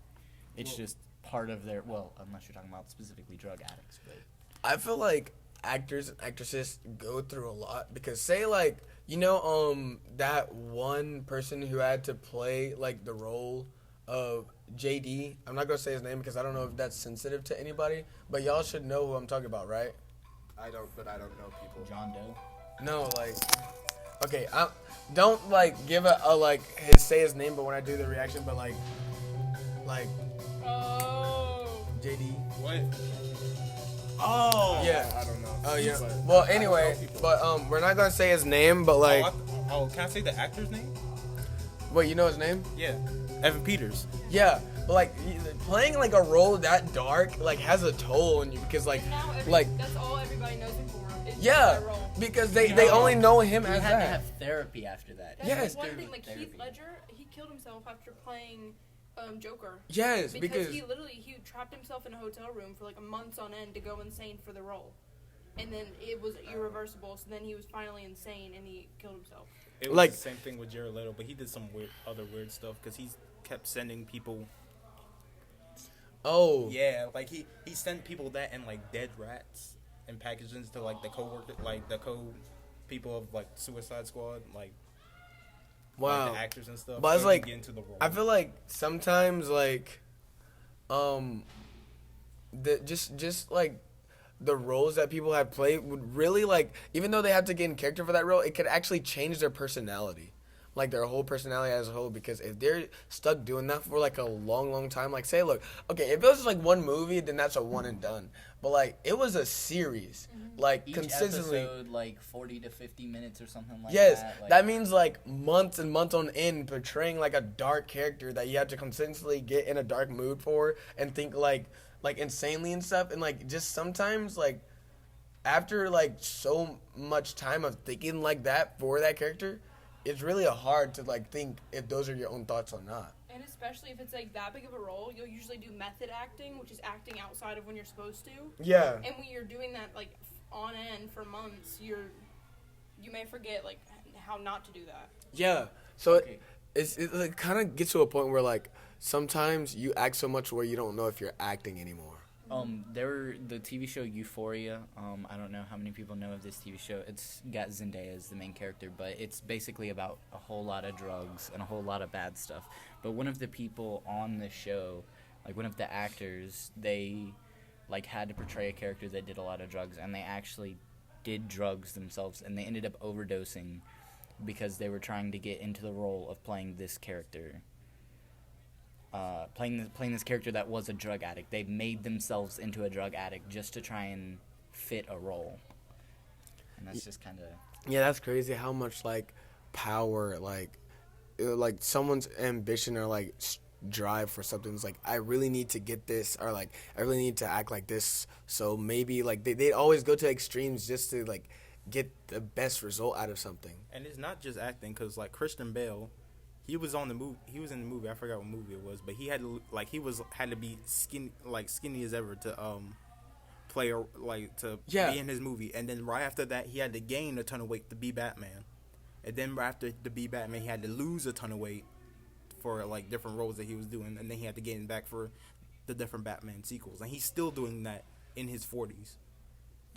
Speaker 3: It's just part of their, unless you're talking about specifically drug addicts, but
Speaker 1: I feel like actors and actresses go through a lot because say like that one person who had to play like the role of JD. I'm not gonna say his name because I don't know if that's sensitive to anybody, but y'all should know who I'm talking about, right?
Speaker 8: I don't know people.
Speaker 3: John Doe.
Speaker 1: No, like, okay, don't like give a like say his name, but when I do the reaction, but like
Speaker 9: Oh.
Speaker 1: JD.
Speaker 4: What?
Speaker 7: Oh.
Speaker 1: Yeah.
Speaker 8: I don't know.
Speaker 1: Oh yeah.
Speaker 8: But
Speaker 1: Well,
Speaker 8: I don't
Speaker 1: anyway,
Speaker 8: know people.
Speaker 1: but we're not gonna say his name, but like,
Speaker 4: Can I say the actor's name?
Speaker 1: wait, you know his name?
Speaker 4: Yeah, Evan Peters.
Speaker 1: Yeah, but like playing like a role that dark like has a toll on you because like
Speaker 9: And now
Speaker 1: like
Speaker 9: that's all everybody knows him for. Is just
Speaker 1: yeah
Speaker 9: that role.
Speaker 1: because they only know him
Speaker 3: He
Speaker 1: as
Speaker 3: had to
Speaker 1: that.
Speaker 3: have therapy after that.
Speaker 9: That's
Speaker 1: Yes.
Speaker 9: like one thing. Like
Speaker 3: Therapy.
Speaker 9: Heath Ledger, he killed himself after playing Joker.
Speaker 1: Yes,
Speaker 9: Because he trapped himself in a hotel room for like months on end to go insane for the role, and then it was irreversible. So then he was finally insane and he killed himself.
Speaker 4: It was
Speaker 1: Like-
Speaker 4: the same thing with Jared Leto, but he did some other weird stuff because he kept sending people.
Speaker 1: Oh
Speaker 4: Yeah, like he sent people that and like dead rats and packages to like the people of like Suicide Squad, like
Speaker 1: wow.
Speaker 4: the actors and stuff.
Speaker 1: But it's
Speaker 4: so he
Speaker 1: like
Speaker 4: could get into the role.
Speaker 1: I feel like sometimes like just like the roles that people have played would really like even though they have to get in character for that role, it could actually change their personality. Like their whole personality as a whole, because if they're stuck doing that for like a long time, like say look, okay, if it was just like one movie, then that's a one and done. But like it was a series. Like
Speaker 3: Each
Speaker 1: consistently
Speaker 3: episode, like 40 to 50 minutes or something like
Speaker 1: yes,
Speaker 3: that. Like,
Speaker 1: that means like months and months on end portraying like a dark character that you have to consistently get in a dark mood for and think like insanely and stuff. And like just sometimes like after like so much time of thinking like that for that character, it's really hard to like think if those are your own thoughts or not.
Speaker 9: And especially if it's like that big of a role, you'll usually do method acting, which is acting outside of when you're supposed to.
Speaker 1: Yeah.
Speaker 9: And when you're doing that like on end for months, you may forget like how not to do that.
Speaker 1: Yeah. So it kind of gets to a point where like sometimes you act so much where you don't know if you're acting anymore.
Speaker 3: The TV show Euphoria. I don't know how many people know of this TV show. It's got Zendaya as the main character, but it's basically about a whole lot of drugs and a whole lot of bad stuff. But one of the people on the show, like one of the actors, they like had to portray a character that did a lot of drugs, and they actually did drugs themselves, and they ended up overdosing because they were trying to get into the role of playing this character. Playing this character that was a drug addict. They made themselves into a drug addict just to try and fit a role. And that's just kind of...
Speaker 1: Yeah, that's crazy how much, like, power, like someone's ambition or, like, drive for something is like, I really need to get this, or, like, I really need to act like this. So maybe, like, they always go to extremes just to, like, get the best result out of something.
Speaker 5: And it's not just acting, because, like, Christian Bale... He was in the movie. I forgot what movie it was, but he had to had to be skinny as ever to play be in his movie. And then right after that, he had to gain a ton of weight to be Batman. And then right after to be Batman, he had to lose a ton of weight for like different roles that he was doing, and then he had to gain back for the different Batman sequels. And he's still doing that in his 40s.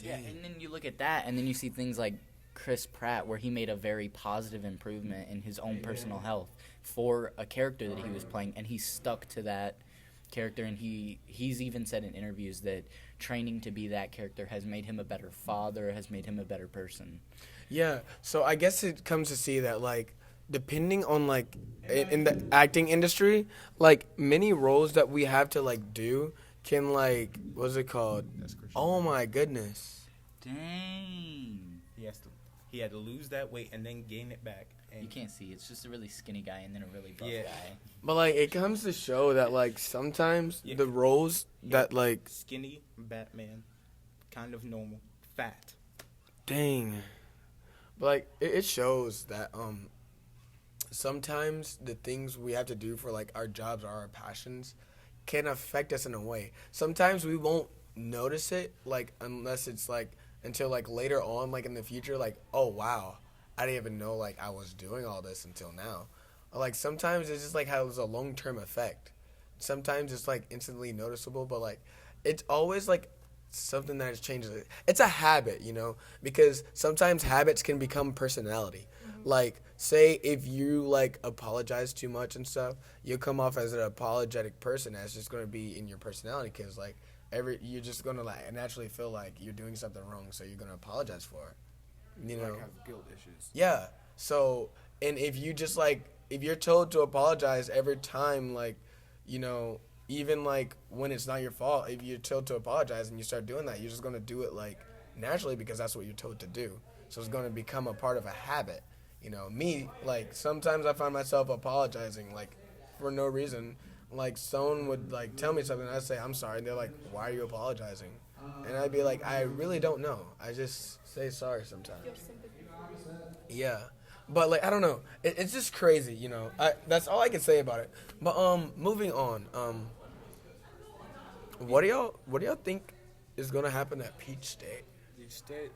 Speaker 3: Yeah, and then you look at that, and then you see things like Chris Pratt, where he made a very positive improvement in his own personal health for a character that he was playing, and he stuck to that character. And he's even said in interviews that training to be that character has made him a better father, has made him a better person.
Speaker 1: Yeah, so I guess it comes to see that, like, depending on, like, in the acting industry, like, many roles that we have to, like, do can, like, what's it called? Oh, my goodness.
Speaker 3: Dang.
Speaker 5: He had to lose that weight and then gain it back. And
Speaker 3: you can't see. It's just a really skinny guy and then a really buff guy.
Speaker 1: But, like, it comes to show that, like, sometimes the roles that, like...
Speaker 5: Skinny, Batman, kind of normal, fat.
Speaker 1: Dang. But, like, it shows that, sometimes the things we have to do for, like, our jobs or our passions can affect us in a way. Sometimes we won't notice it, like, unless it's, like... until, like, later on, like, in the future, like, oh, wow, I didn't even know, like, I was doing all this until now. Or, like, sometimes it just, like, has a long-term effect. Sometimes it's, like, instantly noticeable, but, like, it's always, like, something that has changed. It's a habit, you know, because sometimes habits can become personality. Mm-hmm. Like, say if you, like, apologize too much and stuff, you'll come off as an apologetic person. That's just going to be in your personality because, like, you're just gonna like naturally feel like you're doing something wrong, so you're gonna apologize for it. You know,
Speaker 8: like have guilt issues.
Speaker 1: Yeah. So, and if you just like if you're told to apologize every time, like, you know, even like when it's not your fault, if you're told to apologize and you start doing that, you're just gonna do it like naturally because that's what you're told to do. So it's gonna become a part of a habit. You know, me like sometimes I find myself apologizing like for no reason. Like, someone would, like, tell me something, and I'd say, I'm sorry, and they're like, why are you apologizing? And I'd be like, I really don't know. I just say sorry sometimes. Yeah. But, like, I don't know. It's just crazy, you know. That's all I can say about it. But, moving on. What do y'all think is going to happen at Peach State?
Speaker 8: Peach State?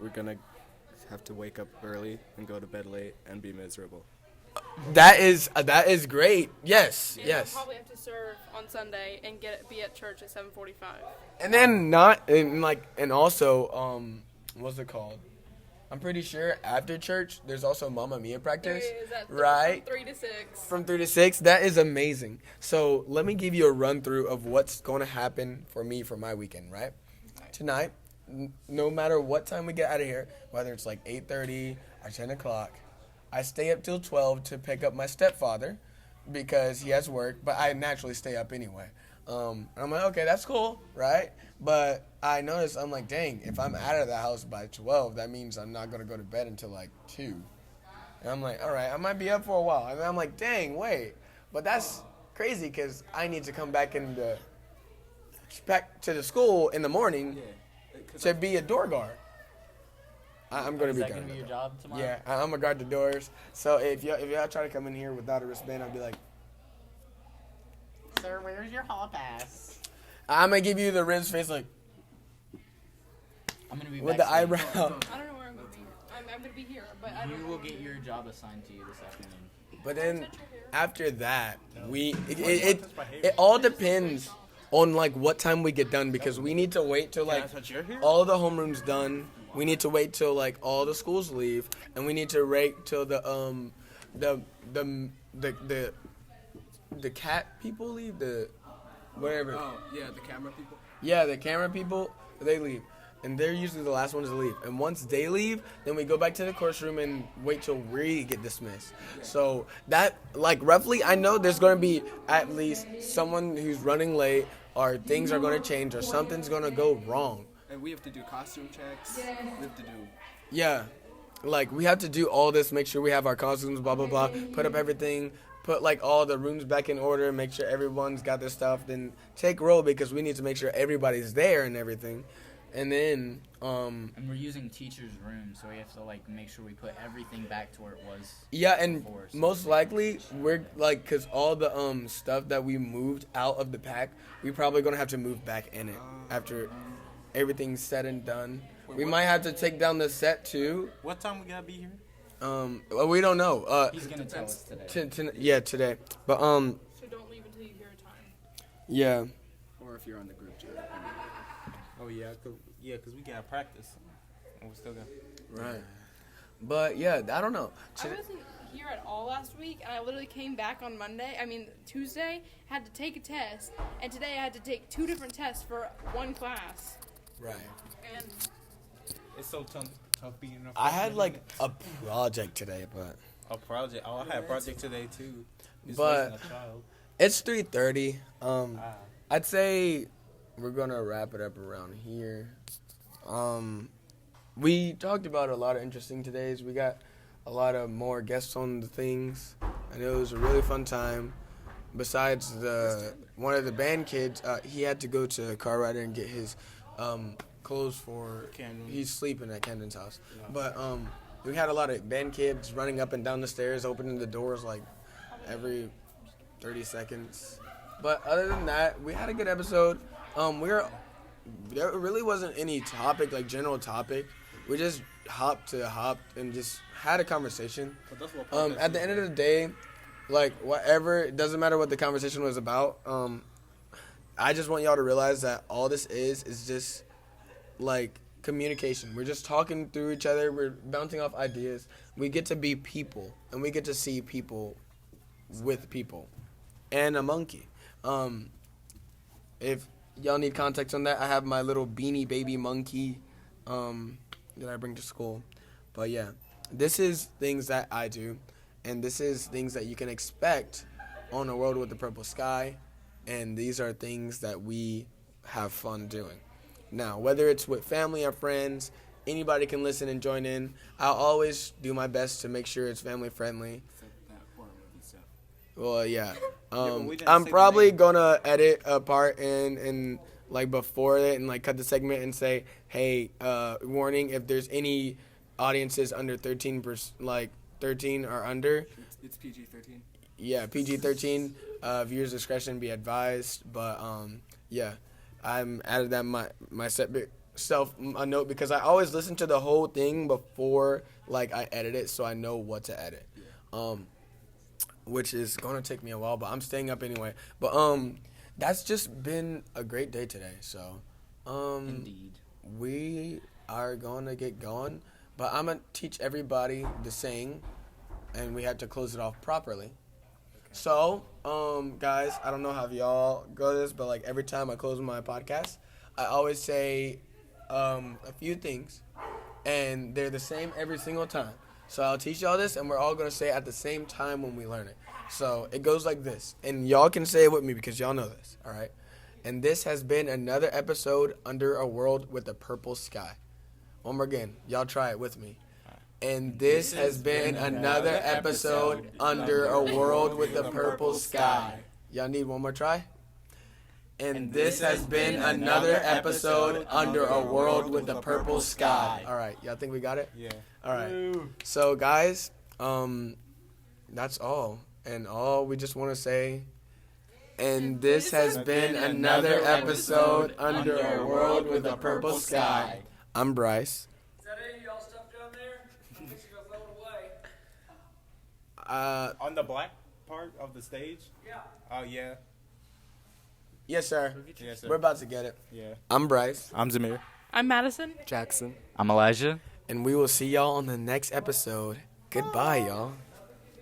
Speaker 8: We're going to have to wake up early and go to bed late and be miserable.
Speaker 1: That is great. Yes,
Speaker 9: and
Speaker 1: yes.
Speaker 9: You'll probably have to serve on Sunday and be at church at 7:45.
Speaker 1: And then also what's it called? I'm pretty sure after church there's also Mamma Mia practice, right?
Speaker 9: From 3 to 6.
Speaker 1: From 3 to 6. That is amazing. So let me give you a run through of what's going to happen for me for my weekend. Right, tonight, no matter what time we get out of here, whether it's like 8:30 or 10 o'clock. I stay up till 12 to pick up my stepfather because he has work, but I naturally stay up anyway. I'm like, okay, that's cool, right? But I noticed, I'm like, dang, if I'm out of the house by 12, that means I'm not going to go to bed until like 2. And I'm like, all right, I might be up for a while. And then I'm like, dang, wait. But that's crazy because I need to come back to the school in the morning to be a door guard. I'm gonna
Speaker 3: Is
Speaker 1: be
Speaker 3: that
Speaker 1: gone.
Speaker 3: gonna be your job tomorrow?
Speaker 1: Yeah, I'm gonna guard the doors. So if y'all try to come in here without a wristband, I'll be like,
Speaker 3: Sir, where's your hall pass?
Speaker 1: I'm gonna give you the Riz face like
Speaker 3: I'm gonna be
Speaker 1: with the
Speaker 3: backstage.
Speaker 1: eyebrow.
Speaker 9: I don't know where I'm gonna be. I'm gonna be here, but I don't
Speaker 3: You
Speaker 9: know
Speaker 3: will
Speaker 9: where
Speaker 3: get
Speaker 9: I'm
Speaker 3: your job assigned to you this afternoon.
Speaker 1: But then
Speaker 9: Touch your hair.
Speaker 1: after that, it all depends on like what time we get done because we need to wait till like
Speaker 4: touch your hair?
Speaker 1: all the homeroom's done. We need to wait till like all the schools leave, and we need to wait till the cat people leave, the whatever.
Speaker 8: Oh, yeah, the camera people.
Speaker 1: Yeah, the camera people, they leave. And they're usually the last ones to leave. And once they leave, then we go back to the course room and wait till we get dismissed. So that, like, roughly, I know there's going to be at least someone who's running late or things are going to change or something's going to go wrong.
Speaker 8: And we have to do costume checks. We have to do.
Speaker 1: Yeah. Like, we have to do all this, make sure we have our costumes, blah, blah, blah, put up everything, put, like, all the rooms back in order, make sure everyone's got their stuff, then take roll because we need to make sure everybody's there and everything. And then,
Speaker 3: And we're using teachers' rooms, so we have to like make sure we put everything back to where it was.
Speaker 1: yeah, and
Speaker 3: before, so-
Speaker 1: most likely we're like, cause all the stuff that we moved out of the pack, we probably gonna have to move back in it after everything's said and done. We might have to take down the set too.
Speaker 5: What time we gotta be here?
Speaker 1: Well, we don't know.
Speaker 3: He's gonna tell us today.
Speaker 1: Yeah, today. But
Speaker 9: So don't leave until you hear a time.
Speaker 1: yeah.
Speaker 8: Or if you're on the group chat.
Speaker 5: Oh yeah, cause we gotta practice. And we still got.
Speaker 1: Right. But yeah, I don't know.
Speaker 9: I wasn't here at all last week, and I literally came back on Tuesday, had to take a test, and today I had to take 2 different tests for one class.
Speaker 1: Right.
Speaker 9: And
Speaker 5: It's so tough being.
Speaker 1: I had like a project today, but
Speaker 5: a project. Oh, I had a project today too. Just
Speaker 1: But-
Speaker 5: raising a child.
Speaker 1: it's 3:30. I'd say we're gonna wrap it up around here. We talked about a lot of interesting todays. We got a lot of more guests on the things, and it was a really fun time. Besides one of the band kids, he had to go to Car Rider and get his clothes for.
Speaker 5: Camden.
Speaker 1: He's sleeping at Camden's house, but we had a lot of band kids running up and down the stairs, opening the doors like every 30 seconds. But other than that, we had a good episode. There really wasn't any topic, like general topic. We just hopped and just had a conversation.
Speaker 8: But that's what
Speaker 1: At the end of the day, like whatever, it doesn't matter what the conversation was about. I just want y'all to realize that all this is just like communication. We're just talking through each other. We're bouncing off ideas. We get to be people, and we get to see people with people, and a monkey. If y'all need context on that, I have my little beanie baby monkey that I bring to school. But yeah, this is things that I do, and this is things that you can expect on A World with the Purple Sky, and these are things that we have fun doing. Now, whether it's with family or friends, anybody can listen and join in. I'll always do my best to make sure it's family friendly. Well, yeah.
Speaker 5: but we didn't
Speaker 1: I'm
Speaker 5: say the
Speaker 1: probably
Speaker 5: name.
Speaker 1: gonna edit a part and like before it and like cut the segment and say, hey, warning, if there's any audiences under 13 or under,
Speaker 8: It's PG-13.
Speaker 1: yeah, PG-13, viewers discretion be advised. But yeah, I'm added that my self a note because I always listen to the whole thing before like I edit it, so I know what to edit. Which is gonna take me a while, but I'm staying up anyway. But that's just been a great day today. So
Speaker 3: Indeed.
Speaker 1: we are gonna get going, but I'm gonna teach everybody the saying, and we have to close it off properly. So guys, I don't know how y'all go this, but like every time I close my podcast, I always say a few things, and they're the same every single time. So I'll teach y'all this, and we're all going to say it at the same time when we learn it. So it goes like this, and y'all can say it with me because y'all know this, all right? And this has been another episode under A World with a Purple Sky. One more again. Y'all try it with me. And this has been another episode under A World with a Purple Sky. Y'all need one more try? And this has been another episode under a world with a purple sky. All right, y'all think we got it?
Speaker 5: Yeah.
Speaker 1: All right. So guys, that's all. And all we just want to say, and this has been another episode under a world with a purple sky. I'm Bryce.
Speaker 10: Is that any of y'all stuff down there? I think you're gonna throw it away.
Speaker 5: On the black part of the stage?
Speaker 10: Yeah.
Speaker 5: Oh, yeah.
Speaker 1: Yes, sir.
Speaker 5: Yes, sir.
Speaker 1: We're about to get it.
Speaker 5: Yeah.
Speaker 1: I'm Bryce.
Speaker 5: I'm Zamir.
Speaker 9: I'm Madison.
Speaker 8: Jackson.
Speaker 3: I'm Elijah.
Speaker 1: And we will see y'all on the next episode. Goodbye, y'all.